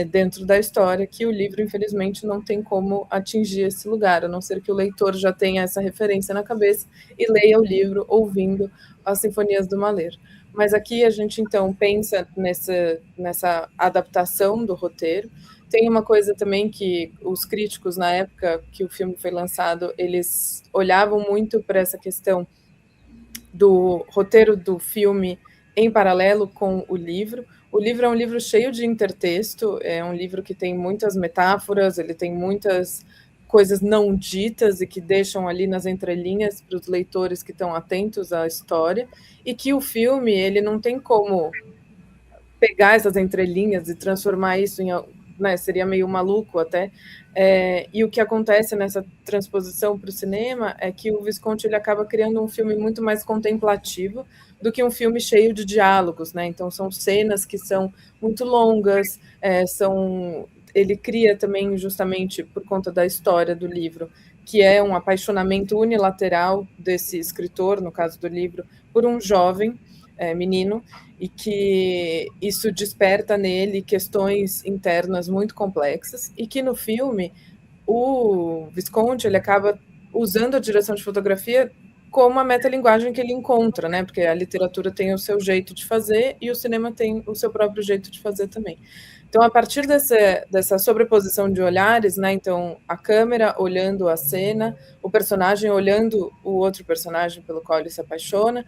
dentro da história, que o livro, infelizmente, não tem como atingir esse lugar, a não ser que o leitor já tenha essa referência na cabeça e leia o livro ouvindo as sinfonias do Mahler. Mas aqui a gente, então, pensa nessa adaptação do roteiro. Tem uma coisa também que os críticos, na época que o filme foi lançado, eles olhavam muito para essa questão do roteiro do filme em paralelo com o livro. O livro é um livro cheio de intertexto, é um livro que tem muitas metáforas, ele tem muitas coisas não ditas e que deixam ali nas entrelinhas para os leitores que estão atentos à história, e que o filme, ele não tem como pegar essas entrelinhas e transformar isso em... seria meio maluco até, e o que acontece nessa transposição para o cinema é que o Visconti ele acaba criando um filme muito mais contemplativo do que um filme cheio de diálogos, né? Então são cenas que são muito longas, ele cria também justamente por conta da história do livro, que é um apaixonamento unilateral desse escritor, no caso do livro, por um jovem menino, e que isso desperta nele questões internas muito complexas, e que no filme o Visconti ele acaba usando a direção de fotografia como a metalinguagem que ele encontra, né? Porque a literatura tem o seu jeito de fazer e o cinema tem o seu próprio jeito de fazer também. Então, a partir dessa sobreposição de olhares, né? Então, a câmera olhando a cena, o personagem olhando o outro personagem pelo qual ele se apaixona,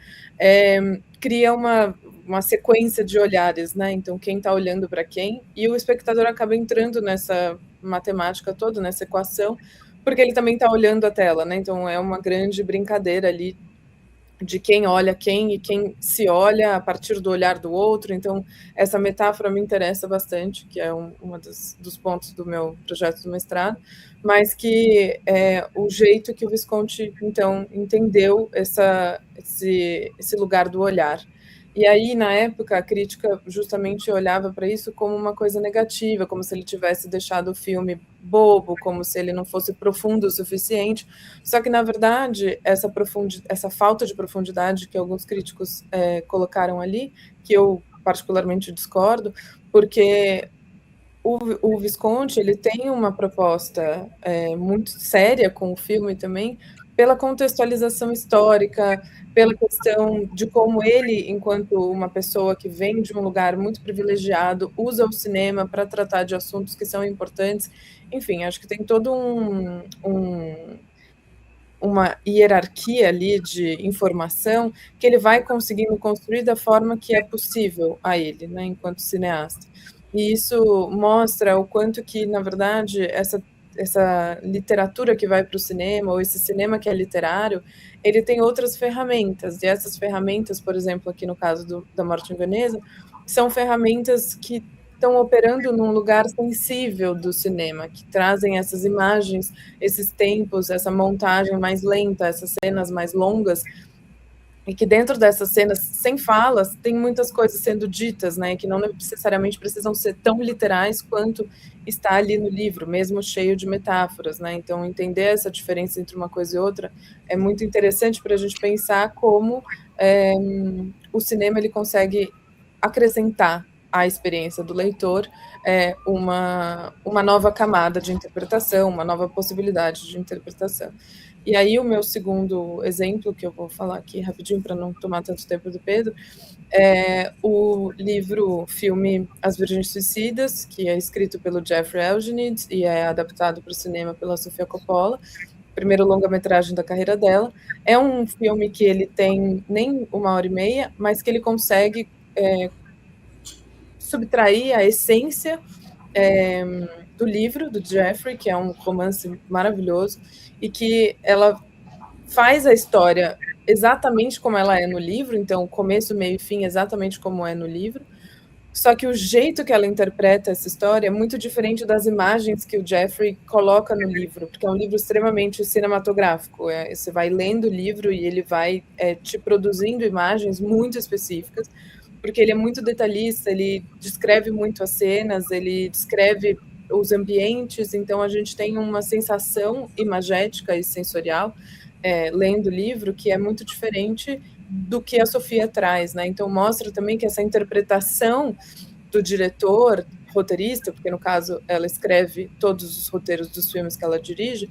cria uma sequência de olhares, né? Então, quem está olhando para quem, e o espectador acaba entrando nessa matemática toda, nessa equação, porque ele também está olhando a tela, né? Então, é uma grande brincadeira ali de quem olha quem e quem se olha a partir do olhar do outro. Então, essa metáfora me interessa bastante, que é um dos pontos do meu projeto do mestrado, mas que é o jeito que o Visconti, então, entendeu esse lugar do olhar. E aí, na época, a crítica justamente olhava para isso como uma coisa negativa, como se ele tivesse deixado o filme bobo, como se ele não fosse profundo o suficiente. Só que, na verdade, essa falta de profundidade que alguns críticos colocaram ali, que eu particularmente discordo, porque o Visconti ele tem uma proposta muito séria com o filme também, pela contextualização histórica, pela questão de como ele, enquanto uma pessoa que vem de um lugar muito privilegiado, usa o cinema para tratar de assuntos que são importantes. Enfim, acho que tem todo uma hierarquia ali de informação que ele vai conseguindo construir da forma que é possível a ele, né, enquanto cineasta. E isso mostra o quanto que, na verdade, essa literatura que vai para o cinema, ou esse cinema que é literário, ele tem outras ferramentas, e essas ferramentas, por exemplo, aqui no caso da Morte em Veneza, são ferramentas que estão operando num lugar sensível do cinema, que trazem essas imagens, esses tempos, essa montagem mais lenta, essas cenas mais longas, e que dentro dessas cenas, sem falas, tem muitas coisas sendo ditas, né, que não necessariamente precisam ser tão literais quanto está ali no livro, mesmo cheio de metáforas, né, então entender essa diferença entre uma coisa e outra é muito interessante para a gente pensar como o cinema ele consegue acrescentar à experiência do leitor uma nova camada de interpretação, uma nova possibilidade de interpretação. E aí o meu segundo exemplo, que eu vou falar aqui rapidinho para não tomar tanto tempo do Pedro, é o filme As Virgens Suicidas, que é escrito pelo Jeffrey Eugenides e é adaptado para o cinema pela Sofia Coppola, primeiro longa-metragem da carreira dela. É um filme que ele tem nem 1h30, mas que ele consegue subtrair a essência do livro do Jeffrey, que é um romance maravilhoso, e que ela faz a história exatamente como ela é no livro, então começo, meio e fim exatamente como é no livro, só que o jeito que ela interpreta essa história é muito diferente das imagens que o Jeffrey coloca no livro, porque é um livro extremamente cinematográfico. Você vai lendo o livro e ele vai te produzindo imagens muito específicas, porque ele é muito detalhista, ele descreve muito as cenas, ele descreve os ambientes, então a gente tem uma sensação imagética e sensorial lendo o livro que é muito diferente do que a Sofia traz, né? Então mostra também que essa interpretação do diretor, roteirista, porque no caso ela escreve todos os roteiros dos filmes que ela dirige,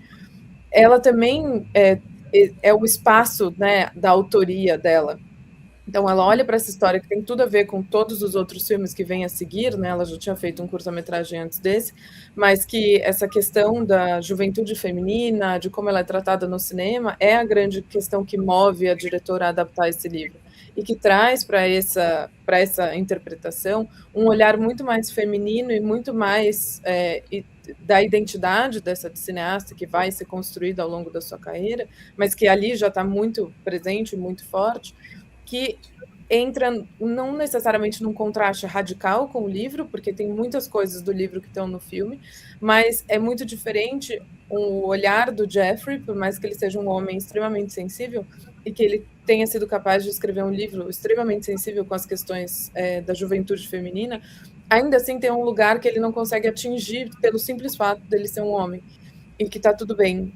ela também é o espaço, né, da autoria dela. Então ela olha para essa história que tem tudo a ver com todos os outros filmes que vêm a seguir, né? Ela já tinha feito um curta-metragem antes desse, mas que essa questão da juventude feminina, de como ela é tratada no cinema, é a grande questão que move a diretora a adaptar esse livro e que traz para essa interpretação um olhar muito mais feminino e muito mais da identidade dessa cineasta que vai ser construída ao longo da sua carreira, mas que ali já está muito presente, muito forte, que entra não necessariamente num contraste radical com o livro, porque tem muitas coisas do livro que estão no filme, mas é muito diferente o olhar do Jeffrey, por mais que ele seja um homem extremamente sensível, e que ele tenha sido capaz de escrever um livro extremamente sensível com as questões da juventude feminina, ainda assim tem um lugar que ele não consegue atingir pelo simples fato dele ser um homem. E que está tudo bem,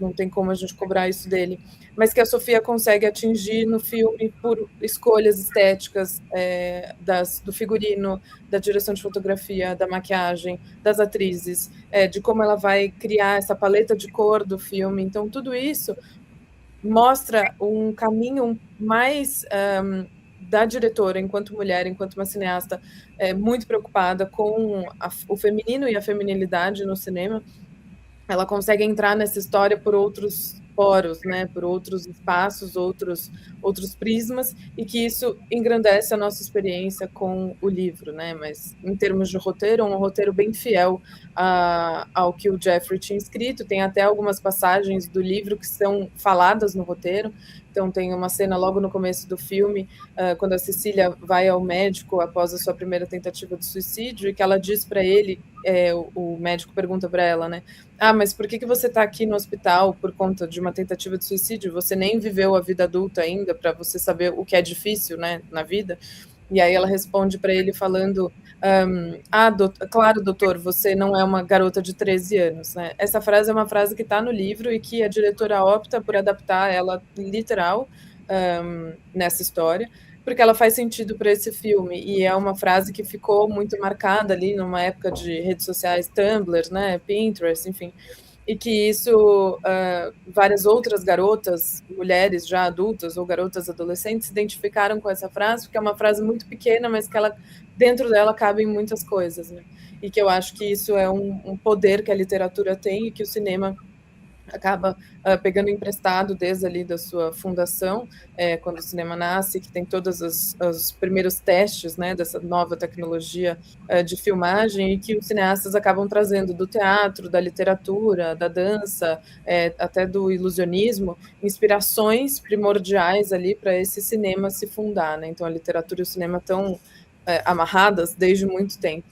não tem como a gente cobrar isso dele, mas que a Sofia consegue atingir no filme por escolhas estéticas do figurino, da direção de fotografia, da maquiagem, das atrizes, de como ela vai criar essa paleta de cor do filme. Então, tudo isso mostra um caminho mais da diretora, enquanto mulher, enquanto uma cineasta muito preocupada com o feminino e a feminilidade no cinema. Ela consegue entrar nessa história por outros poros, né, por outros espaços, outros prismas, e que isso engrandece a nossa experiência com o livro, né, mas em termos de roteiro, um roteiro bem fiel ao que o Jeffrey tinha escrito. Tem até algumas passagens do livro que são faladas no roteiro. Então tem uma cena logo no começo do filme, quando a Cecília vai ao médico após a sua primeira tentativa de suicídio, e que ela diz para ele, o médico pergunta para ela, né, mas por que você está aqui no hospital por conta de uma tentativa de suicídio? Você nem viveu a vida adulta ainda para você saber o que é difícil, né, na vida? E aí ela responde para ele falando, claro, doutor, você não é uma garota de 13 anos, né? Essa frase é uma frase que está no livro e que a diretora opta por adaptar ela literal nessa história, porque ela faz sentido para esse filme, e é uma frase que ficou muito marcada ali numa época de redes sociais, Tumblr, né, Pinterest, enfim, e que isso, várias outras garotas, mulheres já adultas ou garotas adolescentes se identificaram com essa frase, porque é uma frase muito pequena, mas que dentro dela cabem muitas coisas, né? E que eu acho que isso é um poder que a literatura tem e que o cinema acaba pegando emprestado desde ali da sua fundação, quando o cinema nasce, que tem todos os primeiros testes, né, dessa nova tecnologia de filmagem, e que os cineastas acabam trazendo do teatro, da literatura, da dança, até do ilusionismo, inspirações primordiais ali para esse cinema se fundar, né? Então a literatura e o cinema estão amarradas desde muito tempo.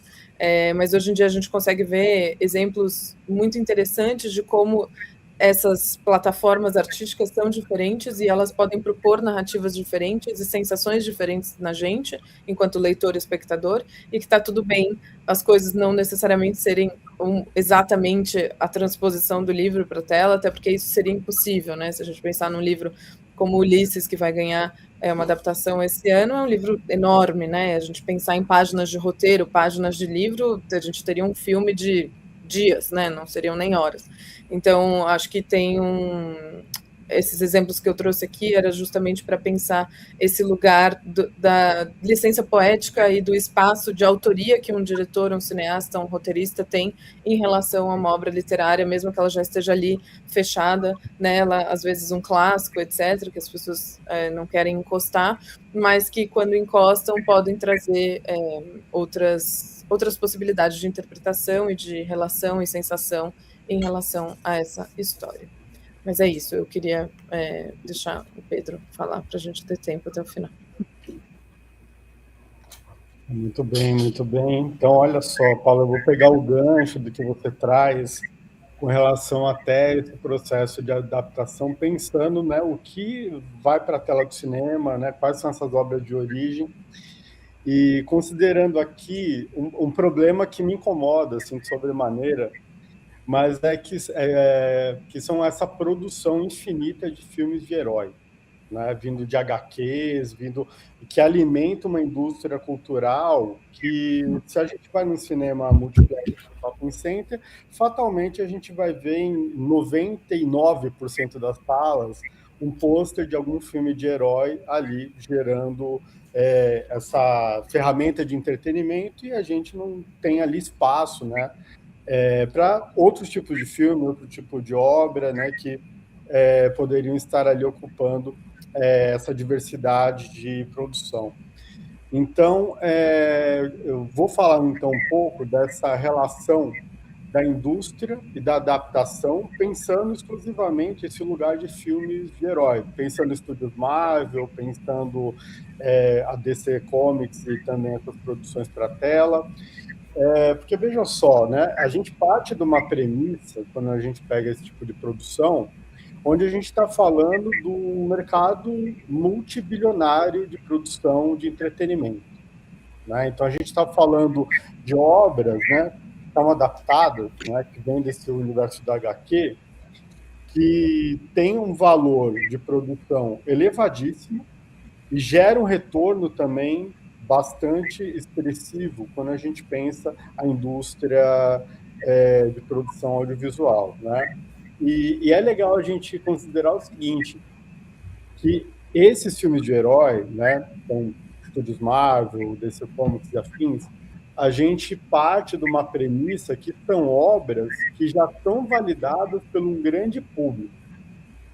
Mas hoje em dia a gente consegue ver exemplos muito interessantes de como essas plataformas artísticas são diferentes e elas podem propor narrativas diferentes e sensações diferentes na gente, enquanto leitor e espectador, e que está tudo bem as coisas não necessariamente serem exatamente a transposição do livro para a tela, até porque isso seria impossível, né? Se a gente pensar num livro como Ulisses, que vai ganhar uma adaptação esse ano, é um livro enorme, né? A gente pensar em páginas de roteiro, páginas de livro, a gente teria um filme de dias, né? Não seriam nem horas. Então, acho que tem esses exemplos que eu trouxe aqui era justamente para pensar esse lugar da licença poética e do espaço de autoria que um diretor, um cineasta, um roteirista tem em relação a uma obra literária, mesmo que ela já esteja ali fechada, né, ela, às vezes um clássico, etc., que as pessoas não querem encostar, mas que quando encostam podem trazer outras possibilidades de interpretação e de relação e sensação em relação a essa história. Mas é isso, eu queria deixar o Pedro falar para a gente ter tempo até o final. Muito bem, muito bem. Então, olha só, Paula, eu vou pegar o gancho do que você traz com relação até esse processo de adaptação, pensando, né, o que vai para a tela do cinema, né, quais são essas obras de origem, e considerando aqui um problema que me incomoda, assim, de sobremaneira, mas que são essa produção infinita de filmes de herói, né, vindo de HQs, que alimenta uma indústria cultural que, se a gente vai no cinema multiplex, shopping center, fatalmente a gente vai ver em 99% das salas um pôster de algum filme de herói ali gerando essa ferramenta de entretenimento, e a gente não tem ali espaço, né, para outros tipos de filme, outro tipo de obra, né, que poderiam estar ali ocupando essa diversidade de produção. Então, eu vou falar então um pouco dessa relação da indústria e da adaptação, pensando exclusivamente esse lugar de filmes de herói, pensando em estúdios Marvel, pensando a DC Comics e também essas produções para tela. Porque, veja só, né, a gente parte de uma premissa, quando a gente pega esse tipo de produção, onde a gente está falando do mercado multibilionário de produção de entretenimento, né? Então, a gente está falando de obras, né, que estão adaptadas, né, que vêm desse universo da HQ, que tem um valor de produção elevadíssimo e gera um retorno também bastante expressivo quando a gente pensa a indústria de produção audiovisual, né? E é legal a gente considerar o seguinte, que esses filmes de herói, né, com estúdios Marvel, DC Comics e afins, a gente parte de uma premissa que são obras que já estão validadas por um grande público,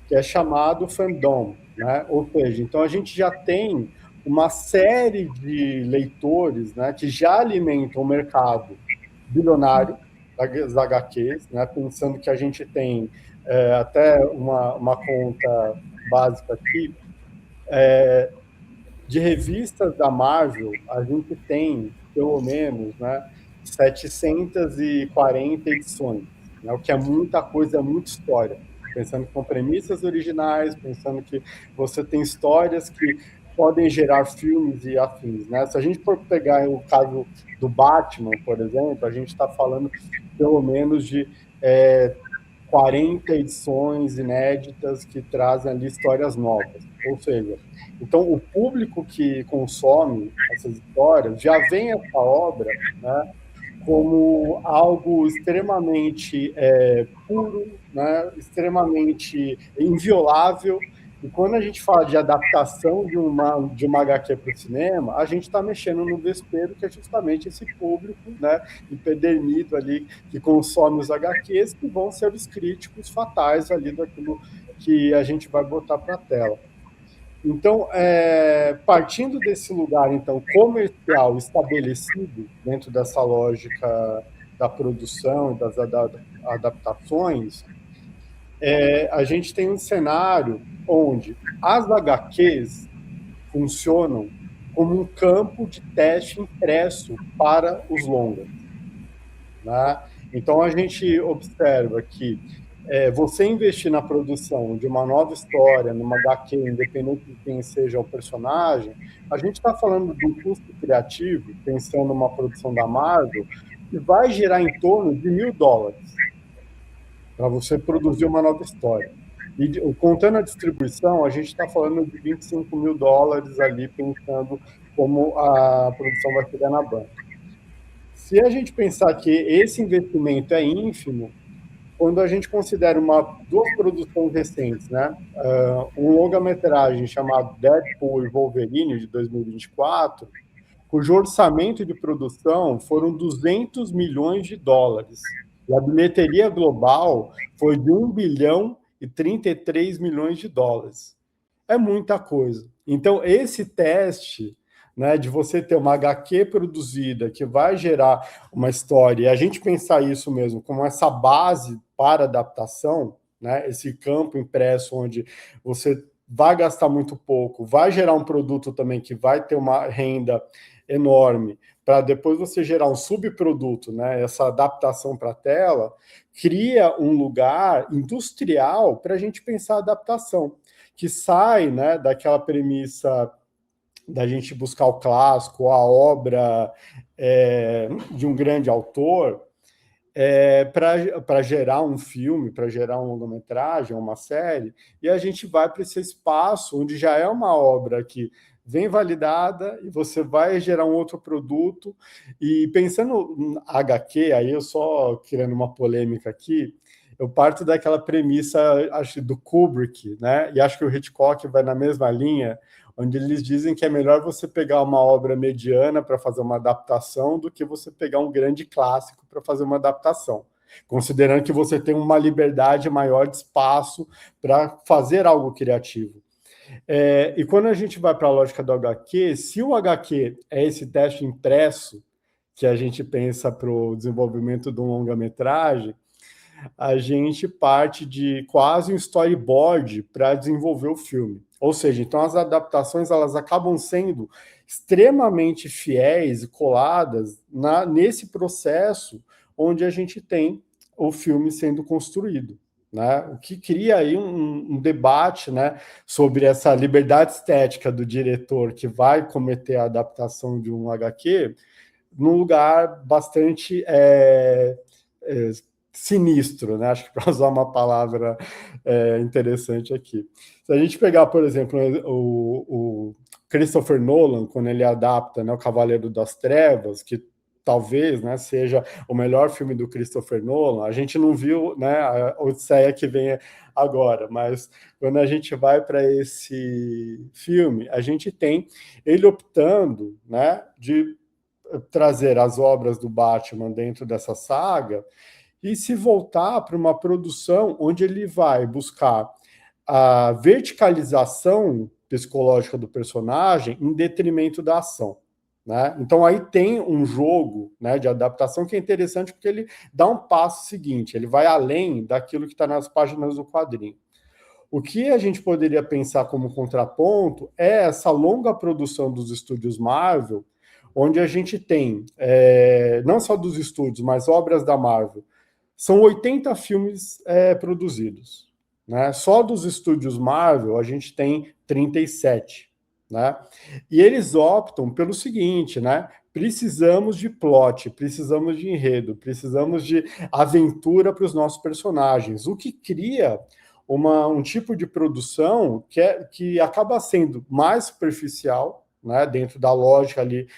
que é chamado fandom, né? Ou seja, então a gente já tem uma série de leitores, né, que já alimentam o mercado bilionário das HQs, né, pensando que a gente tem até uma conta básica aqui, de revistas da Marvel, a gente tem, pelo menos, né, 740 edições, né, o que é muita coisa, é muita história. Pensando com premissas originais, pensando que você tem histórias que podem gerar filmes e afins, né? Se a gente for pegar o caso do Batman, por exemplo, a gente está falando pelo menos de 40 edições inéditas que trazem ali histórias novas. Ou seja, então o público que consome essas histórias já vê essa obra, né, como algo extremamente puro, né, extremamente inviolável. E quando a gente fala de adaptação de uma HQ para o cinema, a gente está mexendo no vespeiro, que é justamente esse público, né, empedernido ali, que consome os HQs, que vão ser os críticos fatais ali daquilo que a gente vai botar para a tela. Então, partindo desse lugar então comercial estabelecido dentro dessa lógica da produção e das adaptações, a gente tem um cenário onde as HQs funcionam como um campo de teste impresso para os longas, né? Então, a gente observa que você investir na produção de uma nova história, numa HQ, independente de quem seja o personagem, a gente está falando de um custo criativo, pensando numa produção da Marvel, que vai girar em torno de $1.000 para você produzir uma nova história. E contando a distribuição, a gente está falando de $25.000 ali, pensando como a produção vai chegar na banca. Se a gente pensar que esse investimento é ínfimo, quando a gente considera duas produções recentes, né? Um longa-metragem chamado Deadpool e Wolverine, de 2024, cujo orçamento de produção foram 200 milhões de dólares. E a bilheteria global foi de 1 bilhão e 33 milhões de dólares. É muita coisa. Então, esse teste, né, de você ter uma HQ produzida que vai gerar uma história, e a gente pensar isso mesmo como essa base para adaptação, né, esse campo impresso onde você vai gastar muito pouco, vai gerar um produto também que vai ter uma renda enorme, para depois você gerar um subproduto, né, essa adaptação para a tela, cria um lugar industrial para a gente pensar a adaptação, que sai, né, daquela premissa da gente buscar o clássico, a obra de um grande autor, para gerar um filme, para gerar um longa-metragem, uma série, e a gente vai para esse espaço onde já é uma obra que vem validada e você vai gerar um outro produto. E pensando em HQ, aí eu só querendo uma polêmica aqui, eu parto daquela premissa, acho, do Kubrick, né? E acho que o Hitchcock vai na mesma linha, onde eles dizem que é melhor você pegar uma obra mediana para fazer uma adaptação do que você pegar um grande clássico para fazer uma adaptação, considerando que você tem uma liberdade maior de espaço para fazer algo criativo. E quando a gente vai para a lógica do HQ, se o HQ é esse teste impresso que a gente pensa para o desenvolvimento de um longa-metragem, a gente parte de quase um storyboard para desenvolver o filme. Ou seja, então as adaptações elas acabam sendo extremamente fiéis e coladas nesse processo onde a gente tem o filme sendo construído, né? O que cria aí um debate, né, sobre essa liberdade estética do diretor que vai cometer a adaptação de um HQ num lugar bastante sinistro, né? Acho que para usar uma palavra interessante aqui. Se a gente pegar, por exemplo, o Christopher Nolan, quando ele adapta, né, o Cavaleiro das Trevas, que talvez, né, seja o melhor filme do Christopher Nolan, a gente não viu, né, a Odisseia que vem agora, mas quando a gente vai para esse filme, a gente tem ele optando, né, de trazer as obras do Batman dentro dessa saga e se voltar para uma produção onde ele vai buscar a verticalização psicológica do personagem em detrimento da ação, né? Então aí tem um jogo, né, de adaptação que é interessante porque ele dá um passo seguinte, ele vai além daquilo que está nas páginas do quadrinho. O que a gente poderia pensar como contraponto é essa longa produção dos estúdios Marvel, onde a gente tem, não só dos estúdios, mas obras da Marvel, são 80 filmes produzidos, né? Só dos estúdios Marvel a gente tem 37, né? E eles optam pelo seguinte, né? Precisamos de plot, precisamos de enredo, precisamos de aventura para os nossos personagens, o que cria um tipo de produção que acaba sendo mais superficial, né? Dentro da lógica ali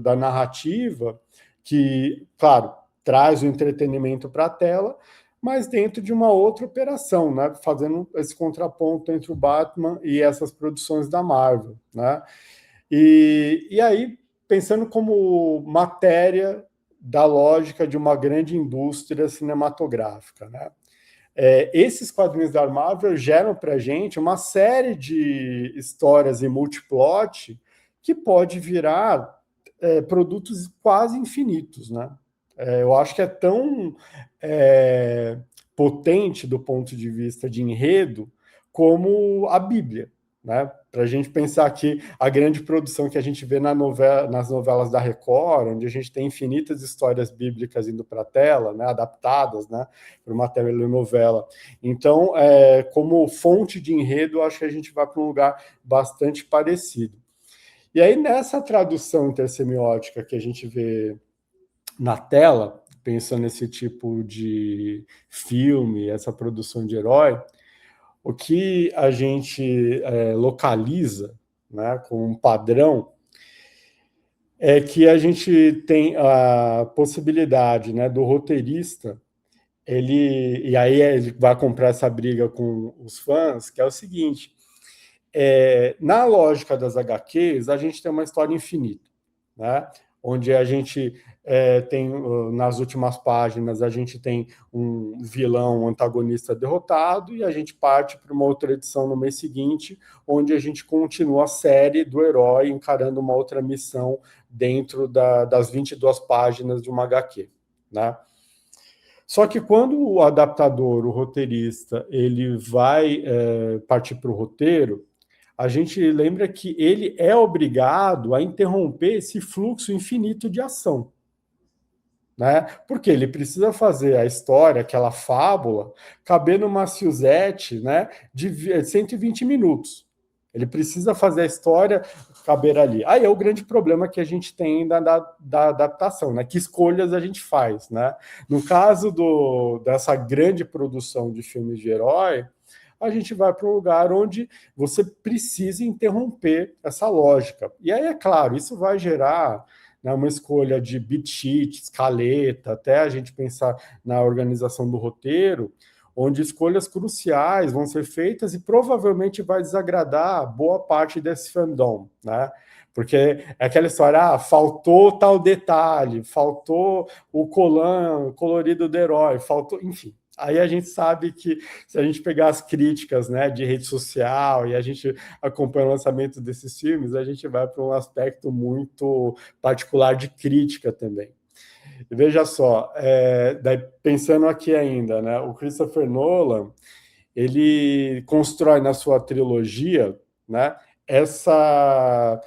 da narrativa, que, claro, traz o entretenimento para a tela, mas dentro de uma outra operação, né? Fazendo esse contraponto entre o Batman e essas produções da Marvel, né? E aí, pensando como matéria da lógica de uma grande indústria cinematográfica, né? Esses quadrinhos da Marvel geram para a gente uma série de histórias e multiplot que pode virar produtos quase infinitos, né? Eu acho que é tão potente do ponto de vista de enredo como a Bíblia, né? Para a gente pensar que a grande produção que a gente vê nas novelas da Record, onde a gente tem infinitas histórias bíblicas indo para a tela, né, adaptadas, né, para uma telenovela. Então, como fonte de enredo, eu acho que a gente vai para um lugar bastante parecido. E aí, nessa tradução intersemiótica que a gente vê na tela, pensando nesse tipo de filme, essa produção de herói, o que a gente localiza, né, com um padrão é que a gente tem a possibilidade, né, do roteirista, e aí ele vai comprar essa briga com os fãs, que é o seguinte, na lógica das HQs, a gente tem uma história infinita, né? Onde a gente tem, nas últimas páginas, a gente tem um vilão, um antagonista derrotado, e a gente parte para uma outra edição no mês seguinte, onde a gente continua a série do herói encarando uma outra missão dentro das 22 páginas de uma HQ, né? Só que quando o adaptador, o roteirista, ele vai partir para o roteiro, a gente lembra que ele é obrigado a interromper esse fluxo infinito de ação, né? Porque ele precisa fazer a história, aquela fábula, caber numa Suzette, né, de 120 minutos. Ele precisa fazer a história caber ali. Aí é o grande problema que a gente tem da adaptação, né? Que escolhas a gente faz, né? No caso dessa grande produção de filmes de herói, a gente vai para um lugar onde você precisa interromper essa lógica. E aí, é claro, isso vai gerar, né, uma escolha de beat sheet, escaleta, até a gente pensar na organização do roteiro, onde escolhas cruciais vão ser feitas e provavelmente vai desagradar boa parte desse fandom, né? Porque é aquela história, faltou tal detalhe, faltou o colã colorido do herói, faltou, enfim. Aí a gente sabe que se a gente pegar as críticas, né, de rede social e a gente acompanha o lançamento desses filmes, a gente vai para um aspecto muito particular de crítica também. E veja só, daí pensando aqui ainda, né, o Christopher Nolan, ele constrói na sua trilogia, né, essa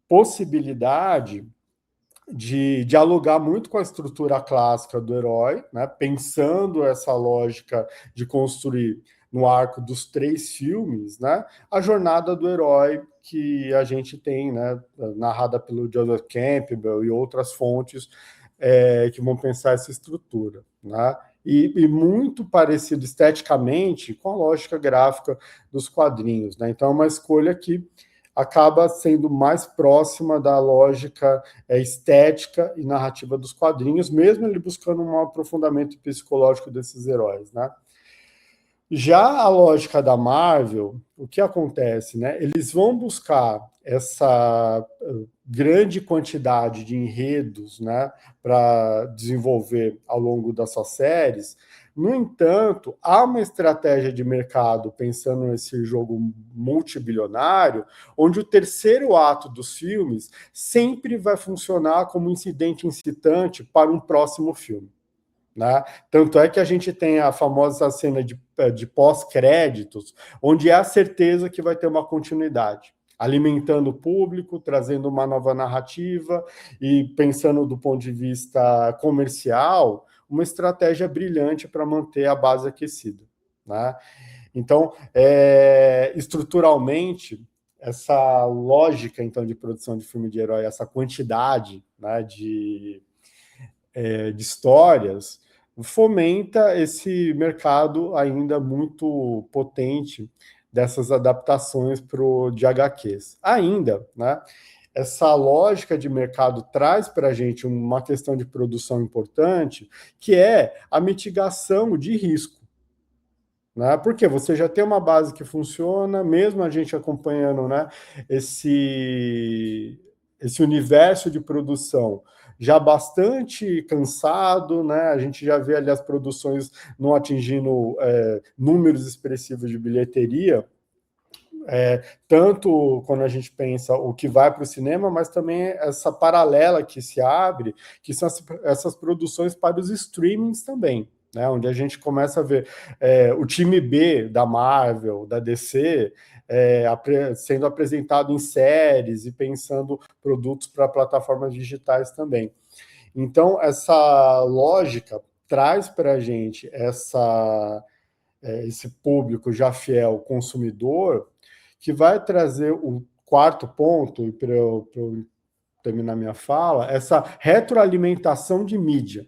possibilidade de dialogar muito com a estrutura clássica do herói, né, pensando essa lógica de construir no arco dos 3 filmes, né, a jornada do herói que a gente tem, né, narrada pelo Joseph Campbell e outras fontes que vão pensar essa estrutura, né? E muito parecido esteticamente com a lógica gráfica dos quadrinhos, né? Então é uma escolha que acaba sendo mais próxima da lógica estética e narrativa dos quadrinhos, mesmo ele buscando um aprofundamento psicológico desses heróis, né? Já a lógica da Marvel, o que acontece, né? Eles vão buscar essa grande quantidade de enredos, né, para desenvolver ao longo das suas séries. No entanto, há uma estratégia de mercado, pensando nesse jogo multibilionário, onde o terceiro ato dos filmes sempre vai funcionar como incidente incitante para um próximo filme, né? Tanto é que a gente tem a famosa cena de pós-créditos, onde é a certeza que vai ter uma continuidade, alimentando o público, trazendo uma nova narrativa e pensando do ponto de vista comercial, uma estratégia brilhante para manter a base aquecida, né? Então, estruturalmente, essa lógica então de produção de filme de herói, essa quantidade, né, de histórias, fomenta esse mercado ainda muito potente dessas adaptações de HQs. Ainda, né, essa lógica de mercado traz para a gente uma questão de produção importante, que é a mitigação de risco, né? Porque você já tem uma base que funciona, mesmo a gente acompanhando, né, esse universo de produção já bastante cansado, né? A gente já vê ali as produções não atingindo números expressivos de bilheteria, tanto quando a gente pensa o que vai para o cinema, mas também essa paralela que se abre, que são essas produções para os streamings também, né, onde a gente começa a ver o time B da Marvel, da DC, sendo apresentado em séries e pensando produtos para plataformas digitais também. Então, essa lógica traz para a gente esse público já fiel consumidor, que vai trazer o quarto ponto, e para eu terminar minha fala, essa retroalimentação de mídia,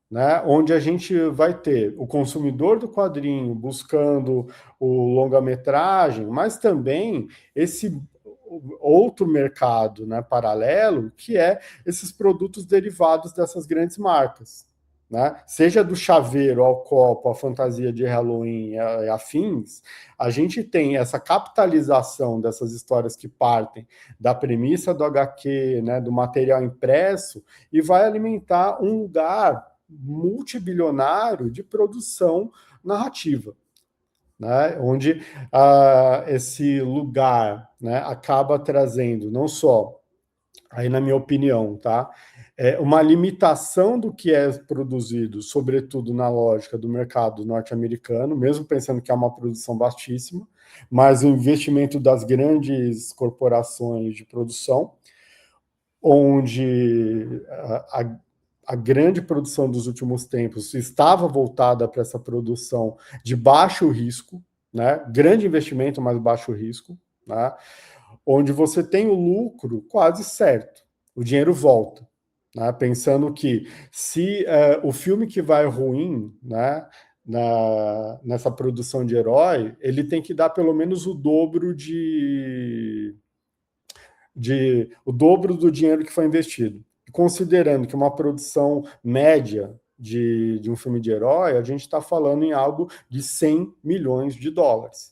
né, onde a gente vai ter o consumidor do quadrinho buscando o longa-metragem, mas também outro mercado, né, paralelo, que é esses produtos derivados dessas grandes marcas. Né? Seja do chaveiro ao copo, a fantasia de Halloween e afins, a gente tem essa capitalização dessas histórias que partem da premissa do HQ, né, do material impresso, e vai alimentar um lugar multibilionário de produção narrativa. Né, onde esse lugar, né, acaba trazendo não só, aí na minha opinião, tá, uma limitação do que é produzido, sobretudo na lógica do mercado norte-americano, mesmo pensando que é uma produção baixíssima, mas o investimento das grandes corporações de produção, onde a grande produção dos últimos tempos estava voltada para essa produção de baixo risco, né? Grande investimento, mas baixo risco, né? Onde você tem o lucro quase certo, o dinheiro volta, né? Pensando que se o filme que vai ruim, né, nessa produção de herói, ele tem que dar pelo menos o dobro o dobro do dinheiro que foi investido. Considerando que uma produção média de um filme de herói, a gente está falando em algo de 100 milhões de dólares.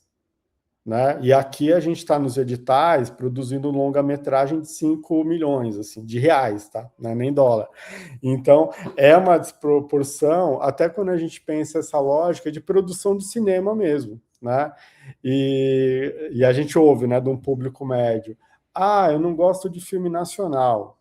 Né? E aqui a gente está nos editais produzindo longa-metragem de 5 milhões assim, de reais, tá? Não é nem dólar. Então, é uma desproporção, até quando a gente pensa essa lógica de produção do cinema mesmo. Né? E a gente ouve, né, de um público médio, eu não gosto de filme nacional.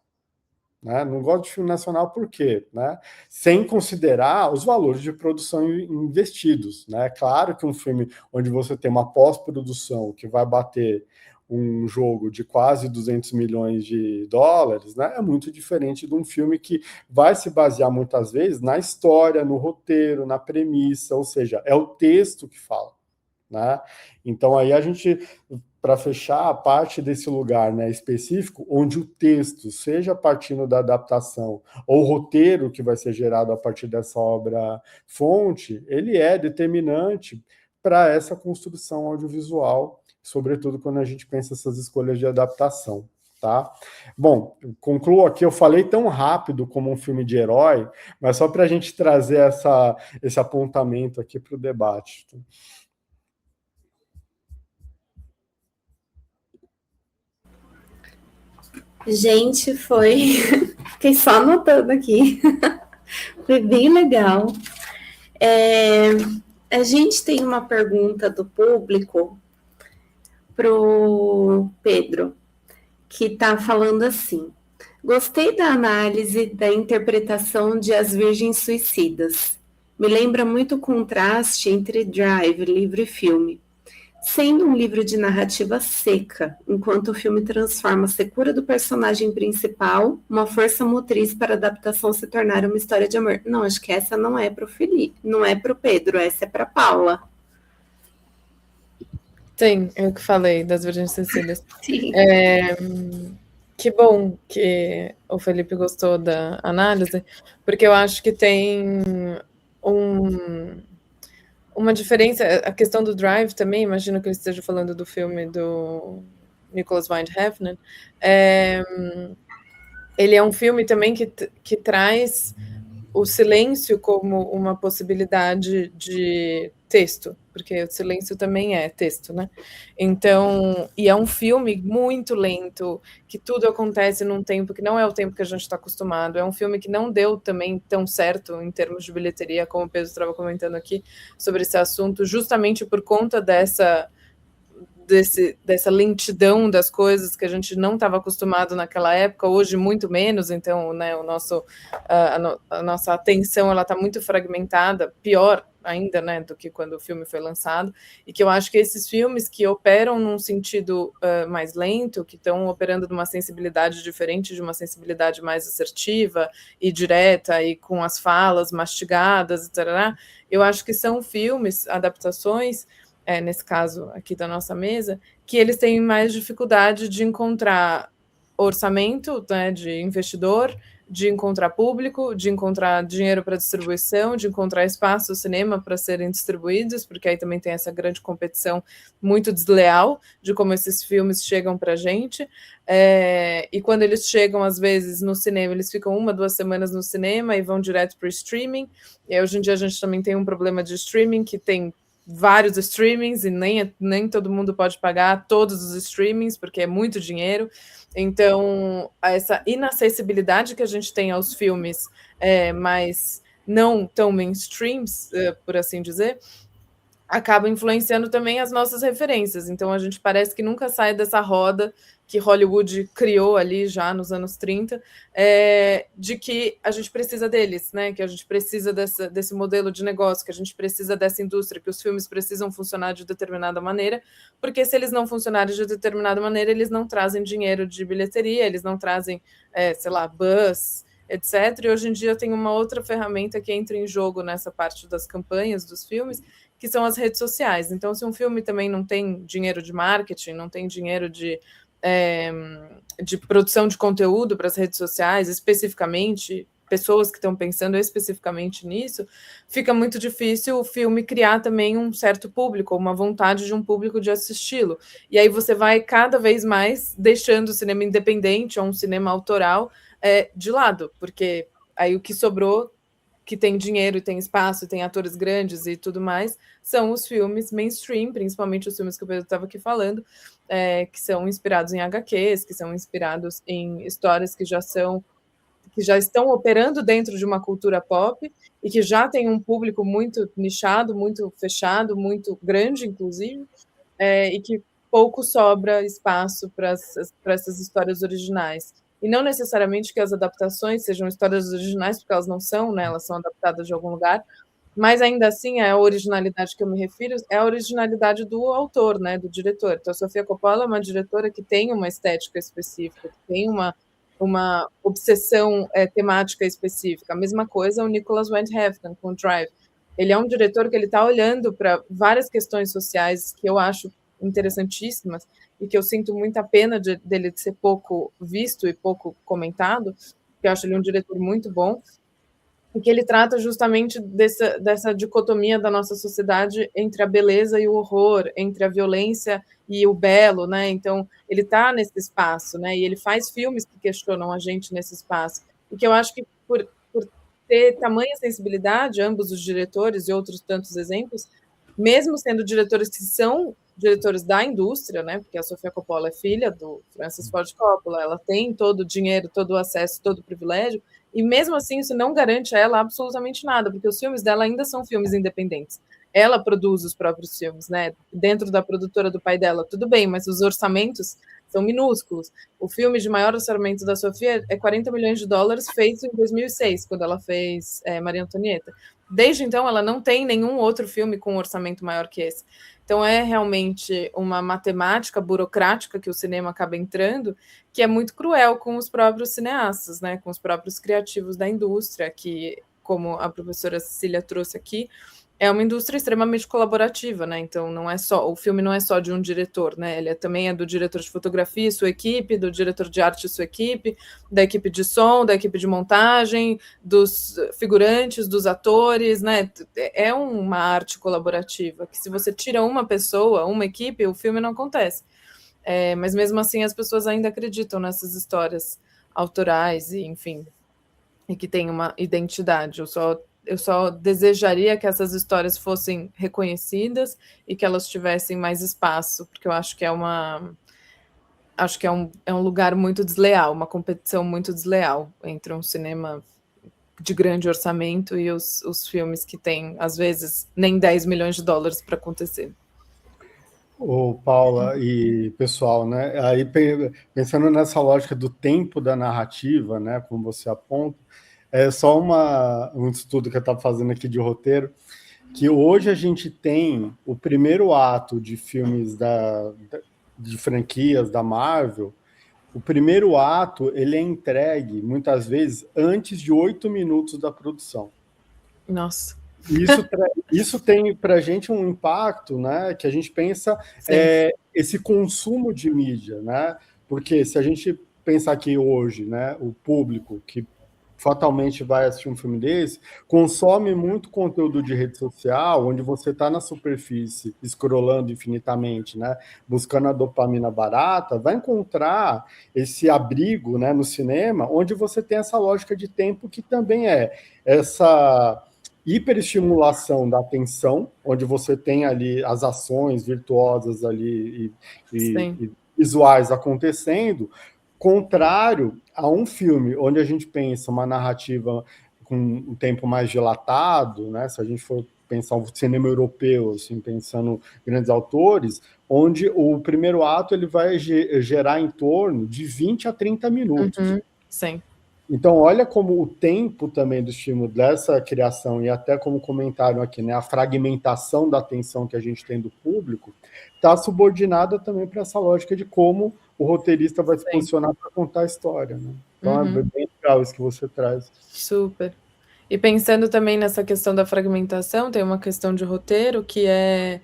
Né? Não gosto de filme nacional por quê? Né? Sem considerar os valores de produção investidos. Né? Claro que um filme onde você tem uma pós-produção que vai bater um jogo de quase 200 milhões de dólares, né, é muito diferente de um filme que vai se basear muitas vezes na história, no roteiro, na premissa, ou seja, é o texto que fala. Né? Então aí a gente, para fechar a parte desse lugar, né, específico, onde o texto, seja partindo da adaptação ou o roteiro que vai ser gerado a partir dessa obra fonte, ele é determinante para essa construção audiovisual, sobretudo quando a gente pensa essas escolhas de adaptação. Tá? Bom, concluo aqui, eu falei tão rápido como um filme de herói, mas só para a gente trazer esse apontamento aqui para o debate. Gente, fiquei só anotando aqui. Foi bem legal. A gente tem uma pergunta do público para o Pedro, que está falando assim: gostei da análise da interpretação de As Virgens Suicidas. Me lembra muito o contraste entre Drive, livro e filme. Sendo um livro de narrativa seca, enquanto o filme transforma a secura do personagem principal, uma força motriz para a adaptação se tornar uma história de amor. Não, acho que essa não é para o Felipe, não é para o Pedro, essa é para Paula. Sim, eu que falei das Virgens Suicidas. Sim. Que bom que o Felipe gostou da análise, porque eu acho que tem uma diferença, a questão do Drive também, imagino que ele esteja falando do filme do Nicholas Winding Refn, ele é um filme também que traz o silêncio como uma possibilidade de texto, porque o silêncio também é texto, né? Então, e é um filme muito lento, que tudo acontece num tempo que não é o tempo que a gente está acostumado, é um filme que não deu também tão certo em termos de bilheteria, como o Pedro estava comentando aqui, sobre esse assunto, justamente por conta dessa lentidão das coisas que a gente não estava acostumado naquela época, hoje muito menos, então, né, a nossa atenção ela está muito fragmentada, pior ainda, né, do que quando o filme foi lançado, e que eu acho que esses filmes que operam num sentido mais lento, que estão operando numa sensibilidade diferente, de uma sensibilidade mais assertiva e direta, e com as falas mastigadas, etc., eu acho que são filmes, adaptações, nesse caso aqui da nossa mesa, que eles têm mais dificuldade de encontrar orçamento, né, de investidor, de encontrar público, de encontrar dinheiro para distribuição, de encontrar espaço no cinema para serem distribuídos, porque aí também tem essa grande competição muito desleal de como esses filmes chegam para a gente. E quando eles chegam, às vezes, no cinema, eles ficam 1, 2 semanas no cinema e vão direto para o streaming. E aí, hoje em dia a gente também tem um problema de streaming, que tem vários streamings e nem todo mundo pode pagar todos os streamings, porque é muito dinheiro. Então, essa inacessibilidade que a gente tem aos filmes, mas não tão mainstreams, por assim dizer, acaba influenciando também as nossas referências. Então, a gente parece que nunca sai dessa roda que Hollywood criou ali já nos anos 30, de que a gente precisa deles, né? Que a gente precisa desse modelo de negócio, que a gente precisa dessa indústria, que os filmes precisam funcionar de determinada maneira, porque se eles não funcionarem de determinada maneira, eles não trazem dinheiro de bilheteria, eles não trazem, sei lá, buzz, etc. E hoje em dia tem uma outra ferramenta que entra em jogo nessa parte das campanhas dos filmes, que são as redes sociais. Então, se um filme também não tem dinheiro de marketing, não tem dinheiro de produção de conteúdo para as redes sociais, especificamente, pessoas que estão pensando especificamente nisso, fica muito difícil o filme criar também um certo público, uma vontade de um público de assisti-lo. E aí você vai cada vez mais deixando o cinema independente ou um cinema autoral de lado, porque aí o que sobrou, que tem dinheiro e tem espaço, e tem atores grandes e tudo mais, são os filmes mainstream, principalmente os filmes que o Pedro estava aqui falando, que são inspirados em HQs, que são inspirados em histórias que já estão operando dentro de uma cultura pop e que já tem um público muito nichado, muito fechado, muito grande, inclusive, e que pouco sobra espaço para essas histórias originais. E não necessariamente que as adaptações sejam histórias originais, porque elas não são, né? Elas são adaptadas de algum lugar, mas ainda assim a originalidade que eu me refiro é a originalidade do autor, né? Do diretor. Então, a Sofia Coppola é uma diretora que tem uma estética específica, que tem uma obsessão temática específica. A mesma coisa o Nicholas Winding Refn com Drive. Ele é um diretor que ele está olhando para várias questões sociais que eu acho interessantíssimas e que eu sinto muita pena dele ser pouco visto e pouco comentado, porque eu acho ele um diretor muito bom, e que ele trata justamente dessa dicotomia da nossa sociedade entre a beleza e o horror, entre a violência e o belo, né? Então, ele está nesse espaço, né? E ele faz filmes que questionam a gente nesse espaço. E que eu acho que por ter tamanha sensibilidade, ambos os diretores e outros tantos exemplos, mesmo sendo diretores que são diretores da indústria, né? Porque a Sofia Coppola é filha do Francis Ford Coppola, ela tem todo o dinheiro, todo o acesso, todo o privilégio, e mesmo assim isso não garante a ela absolutamente nada, porque os filmes dela ainda são filmes independentes. Ela produz os próprios filmes, né? Dentro da produtora do pai dela, tudo bem, mas os orçamentos são minúsculos. O filme de maior orçamento da Sofia é 40 milhões de dólares, feito em 2006, quando ela fez Maria Antonieta. Desde então, ela não tem nenhum outro filme com um orçamento maior que esse. Então, é realmente uma matemática burocrática que o cinema acaba entrando, que é muito cruel com os próprios cineastas, né? Com os próprios criativos da indústria, que, como a professora Cecília trouxe aqui, é uma indústria extremamente colaborativa, né? Então o filme não é só de um diretor, né? Ele também é do diretor de fotografia e sua equipe, do diretor de arte e sua equipe, da equipe de som, da equipe de montagem, dos figurantes, dos atores, né? É uma arte colaborativa, que se você tira uma pessoa, uma equipe, o filme não acontece. Mas mesmo assim as pessoas ainda acreditam nessas histórias autorais e, enfim, e que tem uma identidade. Eu só desejaria que essas histórias fossem reconhecidas e que elas tivessem mais espaço, porque eu acho que é um lugar muito desleal, uma competição muito desleal entre um cinema de grande orçamento e os filmes que têm, às vezes, nem 10 milhões de dólares para acontecer. Paula e pessoal, né? Aí pensando nessa lógica do tempo da narrativa, né? Como você aponta, é só um estudo que eu estava fazendo aqui de roteiro, que hoje a gente tem o primeiro ato de filmes de franquias da Marvel. O primeiro ato ele é entregue, muitas vezes, antes de 8 minutos da produção. Nossa. Isso tem para a gente um impacto, né? Que a gente pensa esse consumo de mídia, né? Porque se a gente pensar que hoje, né, o público que fatalmente vai assistir um filme desse, consome muito conteúdo de rede social, onde você está na superfície, scrollando infinitamente, né, buscando a dopamina barata, vai encontrar esse abrigo, né, no cinema, onde você tem essa lógica de tempo que também é essa hiperestimulação da atenção, onde você tem ali as ações virtuosas ali e visuais acontecendo, contrário a um filme onde a gente pensa uma narrativa com um tempo mais dilatado, né? Se a gente for pensar o cinema europeu, assim, pensando grandes autores, onde o primeiro ato ele vai gerar em torno de 20 a 30 minutos. Sim. Então, olha como o tempo também do estímulo dessa criação, e até como comentaram aqui, né, a fragmentação da atenção que a gente tem do público, está subordinada também para essa lógica de como o roteirista vai se posicionar para contar a história. Né? Então, é bem legal isso que você traz. Super. E pensando também nessa questão da fragmentação, tem uma questão de roteiro que é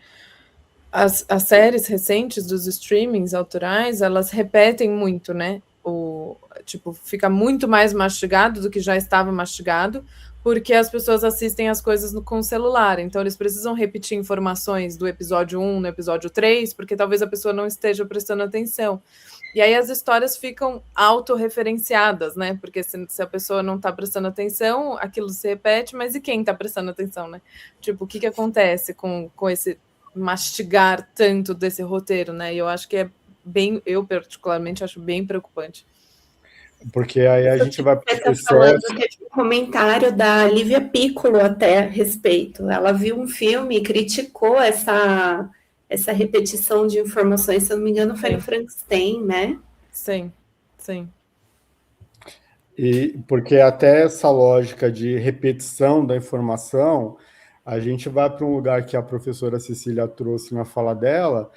as séries recentes dos streamings autorais, elas repetem muito, né? Tipo, fica muito mais mastigado do que já estava mastigado, porque as pessoas assistem as coisas com o celular, então eles precisam repetir informações do episódio 1 no episódio 3, porque talvez a pessoa não esteja prestando atenção. E aí as histórias ficam autorreferenciadas, né? Porque se a pessoa não está prestando atenção, aquilo se repete, mas e quem está prestando atenção, né? Tipo, o que acontece com esse mastigar tanto desse roteiro, né? E eu acho que é bem, eu particularmente acho bem preocupante. Porque aí a gente vai para o falando que um comentário da Lívia Piccolo até a respeito. Ela viu um filme e criticou essa repetição de informações, se eu não me engano, foi no Frankenstein, né? Sim. E porque até essa lógica de repetição da informação, a gente vai para um lugar que a professora Cecília trouxe na fala dela,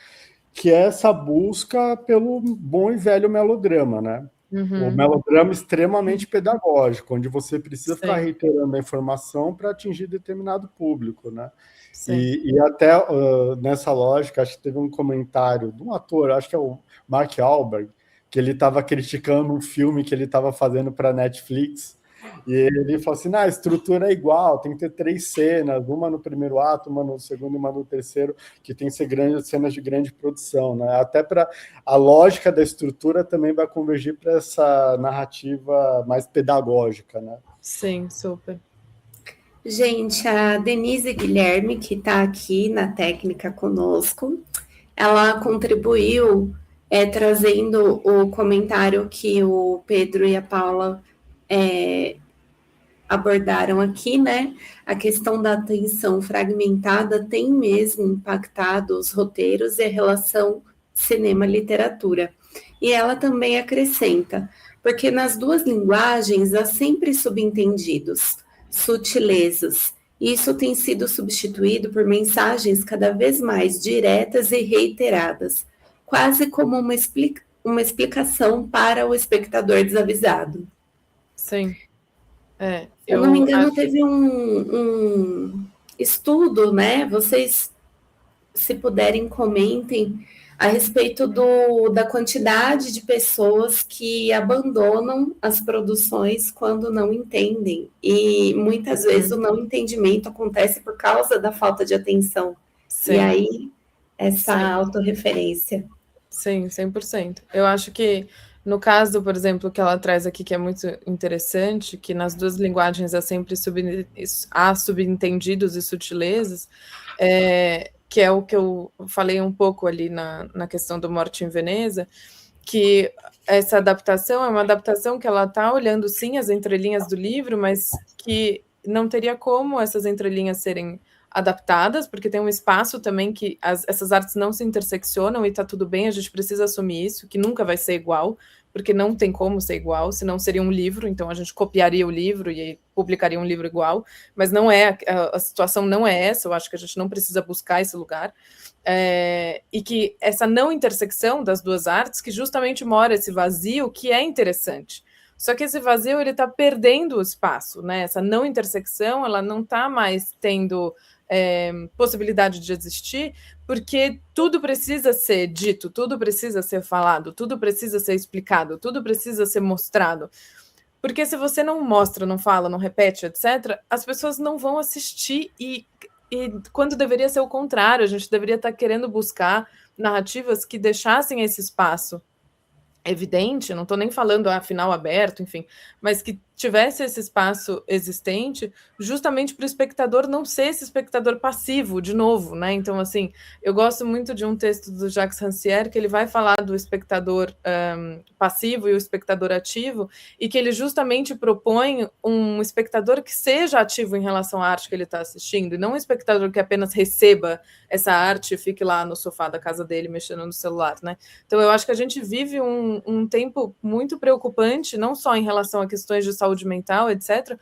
que é essa busca pelo bom e velho melodrama, né? O melodrama extremamente pedagógico, onde você precisa ficar reiterando a informação para atingir determinado público, né? E até nessa lógica, acho que teve um comentário de um ator, acho que é o Mark Wahlberg, que ele estava criticando um filme que ele estava fazendo para a Netflix, e ele falou assim, a estrutura é igual, tem que ter 3 cenas, uma no primeiro ato, uma no segundo e uma no terceiro, que tem que ser cenas de grande produção, né? Até para a lógica da estrutura também vai convergir para essa narrativa mais pedagógica, né? Sim, super. Gente, a Denise Guilherme, que está aqui na técnica conosco, ela contribuiu trazendo o comentário que o Pedro e a Paula abordaram aqui, né? A questão da atenção fragmentada tem mesmo impactado os roteiros e a relação cinema-literatura. E ela também acrescenta, porque nas duas linguagens há sempre subentendidos, sutilezas. Isso tem sido substituído por mensagens cada vez mais diretas e reiteradas, quase como uma explicação para o espectador desavisado. Sim. Se eu não me engano, teve um estudo, né? Vocês, se puderem, comentem a respeito da quantidade de pessoas que abandonam as produções quando não entendem. E muitas vezes o não entendimento acontece por causa da falta de atenção. Sim. E aí, essa autorreferência. Sim, 100%. Eu acho que, no caso, por exemplo, que ela traz aqui, que é muito interessante, que nas duas linguagens há sempre subentendidos e sutilezas, que é o que eu falei um pouco ali na questão do Morte em Veneza, que essa adaptação é uma adaptação que ela está olhando, sim, as entrelinhas do livro, mas que não teria como essas entrelinhas serem adaptadas, porque tem um espaço também que essas artes não se interseccionam e está tudo bem, a gente precisa assumir isso, que nunca vai ser igual, porque não tem como ser igual, senão seria um livro, então a gente copiaria o livro e publicaria um livro igual, mas não é, a situação não é essa, eu acho que a gente não precisa buscar esse lugar, e que essa não intersecção das duas artes, que justamente mora esse vazio, que é interessante. Só que esse vazio, ele está perdendo o espaço, né? Essa não intersecção, ela não está mais tendo possibilidade de existir, porque tudo precisa ser dito, tudo precisa ser falado, tudo precisa ser explicado, tudo precisa ser mostrado, Porque se você não mostra, não fala, não repete, etc., as pessoas não vão assistir e quando deveria ser o contrário, a gente deveria estar querendo buscar narrativas que deixassem esse espaço evidente, não estou nem falando final aberto, enfim, mas que tivesse esse espaço existente justamente para o espectador não ser esse espectador passivo, de novo, né? Então, assim, eu gosto muito de um texto do Jacques Rancière que ele vai falar do espectador passivo e o espectador ativo, e que ele justamente propõe um espectador que seja ativo em relação à arte que ele está assistindo, e não um espectador que apenas receba essa arte e fique lá no sofá da casa dele mexendo no celular, né? Então, eu acho que a gente vive um tempo muito preocupante, não só em relação a questões de saúde mental, etc.,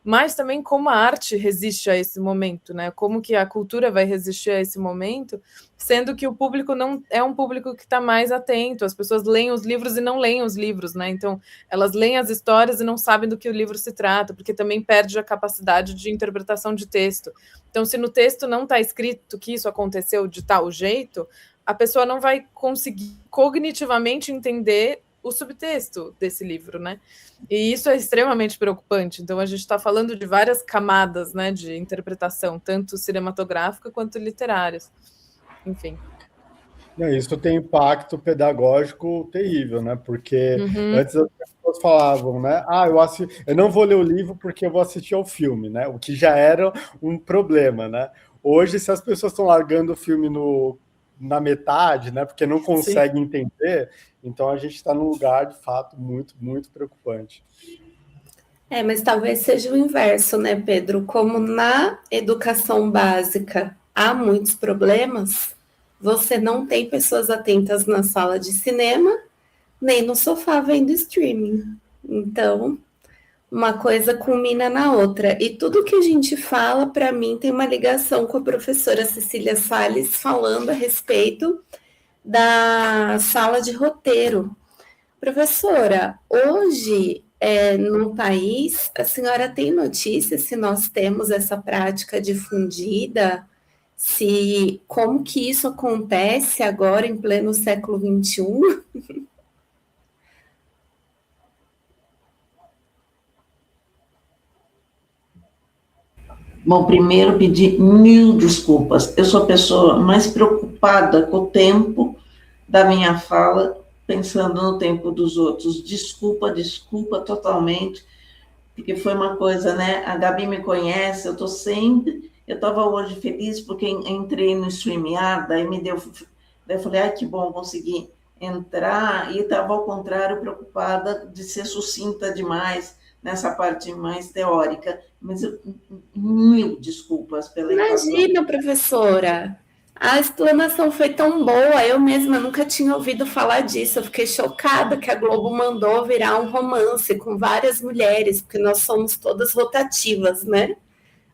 mas também como a arte resiste a esse momento, né? Como que a cultura vai resistir a esse momento, sendo que o público não é um público que está mais atento, as pessoas leem os livros e não leem os livros, né? Então, elas leem as histórias e não sabem do que o livro se trata, porque também perde a capacidade de interpretação de texto. Então, se no texto não está escrito que isso aconteceu de tal jeito, a pessoa não vai conseguir cognitivamente entender o subtexto desse livro, né? E isso é extremamente preocupante. Então, a gente está falando de várias camadas, né, de interpretação, tanto cinematográfica quanto literárias. Enfim. Isso tem impacto pedagógico terrível, né? Porque antes as pessoas falavam, né? Eu não vou ler o livro porque eu vou assistir ao filme, né? O que já era um problema, né? Hoje, se as pessoas estão largando o filme na metade, né? Porque não conseguem entender, então a gente está num lugar, de fato, muito, muito preocupante. Mas talvez seja o inverso, né, Pedro? Como na educação básica há muitos problemas, você não tem pessoas atentas na sala de cinema, nem no sofá vendo streaming. Então, uma coisa culmina na outra. E tudo que a gente fala, para mim, tem uma ligação com a professora Cecília Salles falando a respeito da sala de roteiro. Professora, hoje no país, a senhora tem notícia se nós temos essa prática difundida? Como que isso acontece agora em pleno século XXI? Bom, primeiro pedir 1000 desculpas. Eu sou a pessoa mais preocupada com o tempo da minha fala, pensando no tempo dos outros. Desculpa totalmente, porque foi uma coisa, né? A Gabi me conhece, eu estava hoje feliz porque entrei no StreamYard, daí eu falei, que bom, consegui entrar, e estava, ao contrário, preocupada de ser sucinta demais nessa parte mais teórica, mas 1000 desculpas pela Imagina, professora, a explanação foi tão boa, eu mesma nunca tinha ouvido falar disso, eu fiquei chocada que a Globo mandou virar um romance com várias mulheres, porque nós somos todas rotativas, né?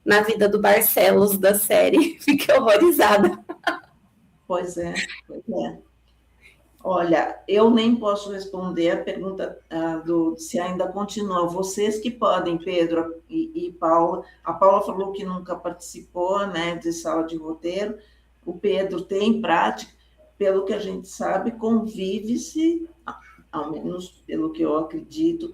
Na vida do Barcelos, da série. Fiquei horrorizada. Pois é. Olha, eu nem posso responder a pergunta se ainda continua. Vocês que podem, Pedro e Paula. A Paula falou que nunca participou, né, de sala de roteiro. O Pedro tem prática. Pelo que a gente sabe, convive-se, ao menos pelo que eu acredito,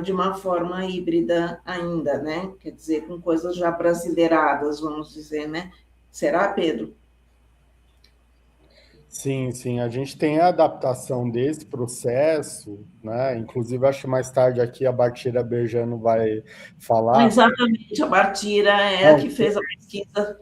de uma forma híbrida ainda, né? Quer dizer, com coisas já brasileiradas, vamos dizer, né? Será, Pedro? Sim, a gente tem a adaptação desse processo, né? Inclusive, acho que mais tarde aqui a Bartira Berjano vai falar. Exatamente, a Bartira é a que fez a pesquisa.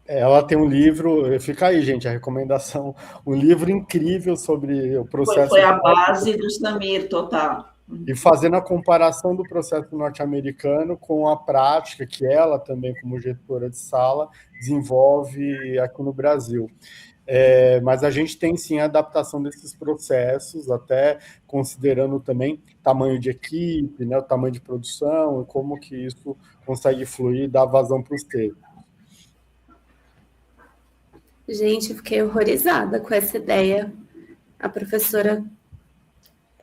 Ela tem um livro, fica aí, gente, a recomendação, um livro incrível sobre o processo. Foi a base do Samir, total. E fazendo a comparação do processo norte-americano com a prática que ela também, como gestora de sala, desenvolve aqui no Brasil. Mas a gente tem sim a adaptação desses processos, até considerando também tamanho de equipe, né, o tamanho de produção, e como que isso consegue fluir e dar vazão para os textos. Gente, eu fiquei horrorizada com essa ideia. A professora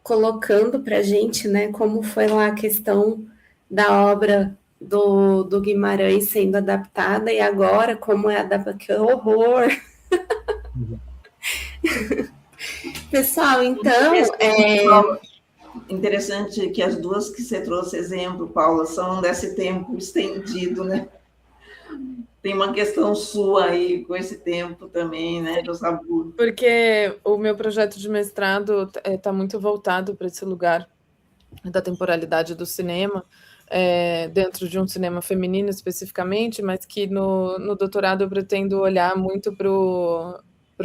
colocando para a gente, né, como foi lá a questão da obra do Guimarães sendo adaptada, e agora como é adaptada. Que horror! Pessoal, então... Interessante que as duas que você trouxe exemplo, Paula, são desse tempo estendido, né? Tem uma questão sua aí com esse tempo também, né, do sabor. Porque o meu projeto de mestrado está muito voltado para esse lugar da temporalidade do cinema, dentro de um cinema feminino especificamente, mas que no doutorado eu pretendo olhar muito para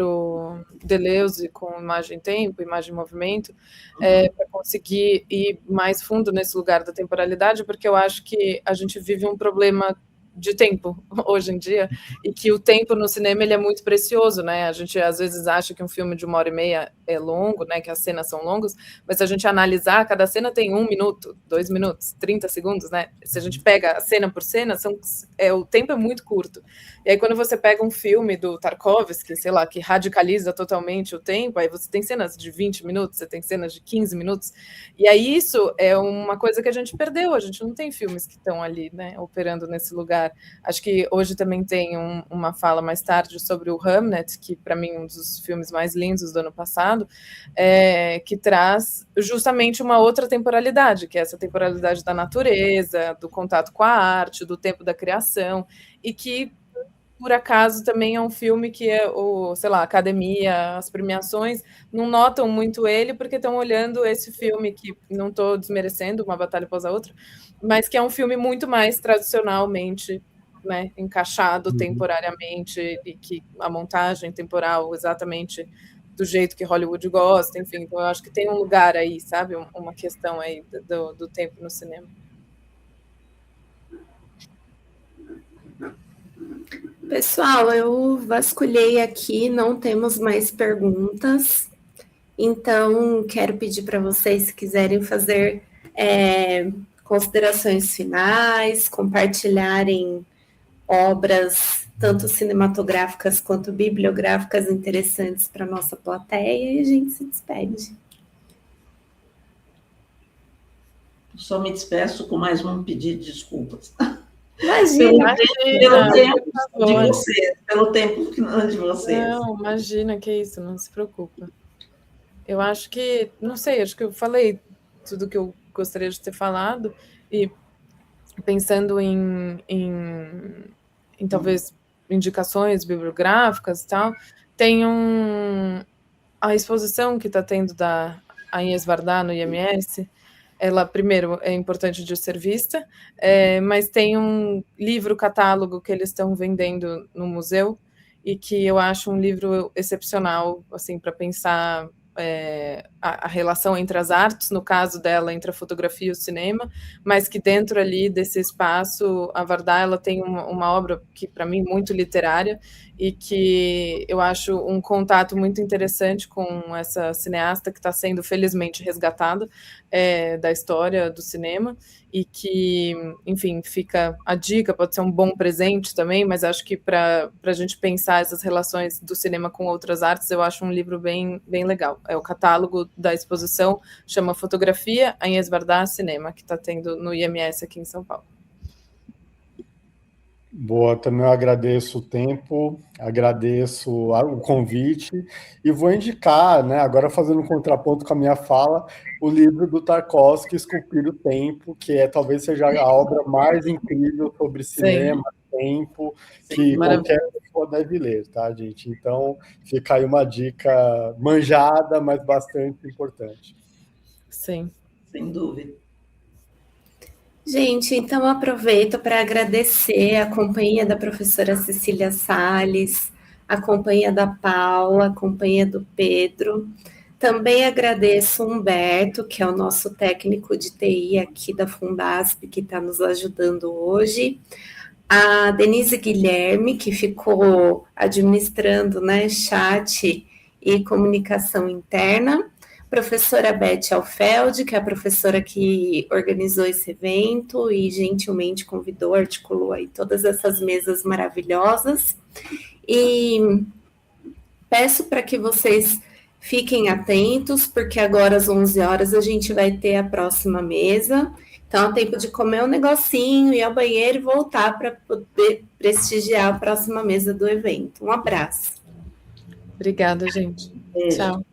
o Deleuze com imagem e tempo, imagem e movimento, para conseguir ir mais fundo nesse lugar da temporalidade, porque eu acho que a gente vive um problema de tempo hoje em dia, e que o tempo no cinema ele é muito precioso, né? A gente às vezes acha que um filme de 1h30 é longo, né? Que as cenas são longas, mas se a gente analisar, cada cena tem 1 minuto, 2 minutos, 30 segundos, né? Se a gente pega a cena por cena, o tempo é muito curto. E aí quando você pega um filme do Tarkovsky, sei lá, que radicaliza totalmente o tempo, aí você tem cenas de 20 minutos, você tem cenas de 15 minutos, e aí isso é uma coisa que a gente perdeu, a gente não tem filmes que estão ali, né, operando nesse lugar. Acho que hoje também tem uma fala mais tarde sobre o Hamnet, que para mim é um dos filmes mais lindos do ano passado, que traz justamente uma outra temporalidade, que é essa temporalidade da natureza, do contato com a arte, do tempo da criação, e que por acaso também é um filme que sei lá, a academia, as premiações não notam muito ele, porque estão olhando esse filme, que não estou desmerecendo, Uma Batalha Após a Outra, mas que é um filme muito mais tradicionalmente, né, encaixado temporariamente, e que a montagem temporal exatamente do jeito que Hollywood gosta, enfim, então eu acho que tem um lugar aí, sabe, uma questão aí do tempo no cinema. Pessoal, eu vasculhei aqui, não temos mais perguntas, então quero pedir para vocês, se quiserem fazer considerações finais, compartilharem obras, tanto cinematográficas quanto bibliográficas interessantes para a nossa plateia, e a gente se despede. Só me despeço com mais um pedido de desculpas. Imagina, pelo tempo de vocês, pelo tempo de vocês. Não, imagina, que isso, não se preocupa. Eu acho que, não sei, acho que eu falei tudo que eu gostaria de ter falado, e pensando em talvez indicações bibliográficas e tal, tem a exposição que está tendo da Agnès Varda no IMS. Ela, primeiro, é importante de ser vista, mas tem um livro-catálogo que eles estão vendendo no museu, e que eu acho um livro excepcional, assim, para pensar a relação entre as artes, no caso dela, entre a fotografia e o cinema, mas que dentro ali desse espaço, a Varda, ela tem uma obra que, para mim, muito literária, e que eu acho um contato muito interessante com essa cineasta que está sendo, felizmente, resgatada da história do cinema, e que, enfim, fica a dica, pode ser um bom presente também, mas acho que para a gente pensar essas relações do cinema com outras artes, eu acho um livro bem, bem legal. É o catálogo da exposição, chama Fotografia, Agnès Varda, Cinema, que está tendo no IMS aqui em São Paulo. Boa, também eu agradeço o tempo, agradeço o convite, e vou indicar, né, agora fazendo um contraponto com a minha fala, o livro do Tarkovsky, Esculpir o Tempo, que talvez seja a obra mais incrível sobre cinema, tempo, que qualquer pessoa deve ler, tá, gente? Então, fica aí uma dica manjada, mas bastante importante. Sim. Sem dúvida. Gente, então aproveito para agradecer a companhia da professora Cecília Salles, a companhia da Paula, a companhia do Pedro. Também agradeço o Humberto, que é o nosso técnico de TI aqui da Fundasp, que está nos ajudando hoje. A Denise Guilherme, que ficou administrando, né, chat e comunicação interna. Professora Beth Alfeld, que é a professora que organizou esse evento e gentilmente convidou, articulou aí todas essas mesas maravilhosas. E peço para que vocês fiquem atentos, porque agora às 11 horas a gente vai ter a próxima mesa. Então é tempo de comer um negocinho, ir ao banheiro e voltar para poder prestigiar a próxima mesa do evento. Um abraço. Obrigada, gente. Beijo. Tchau.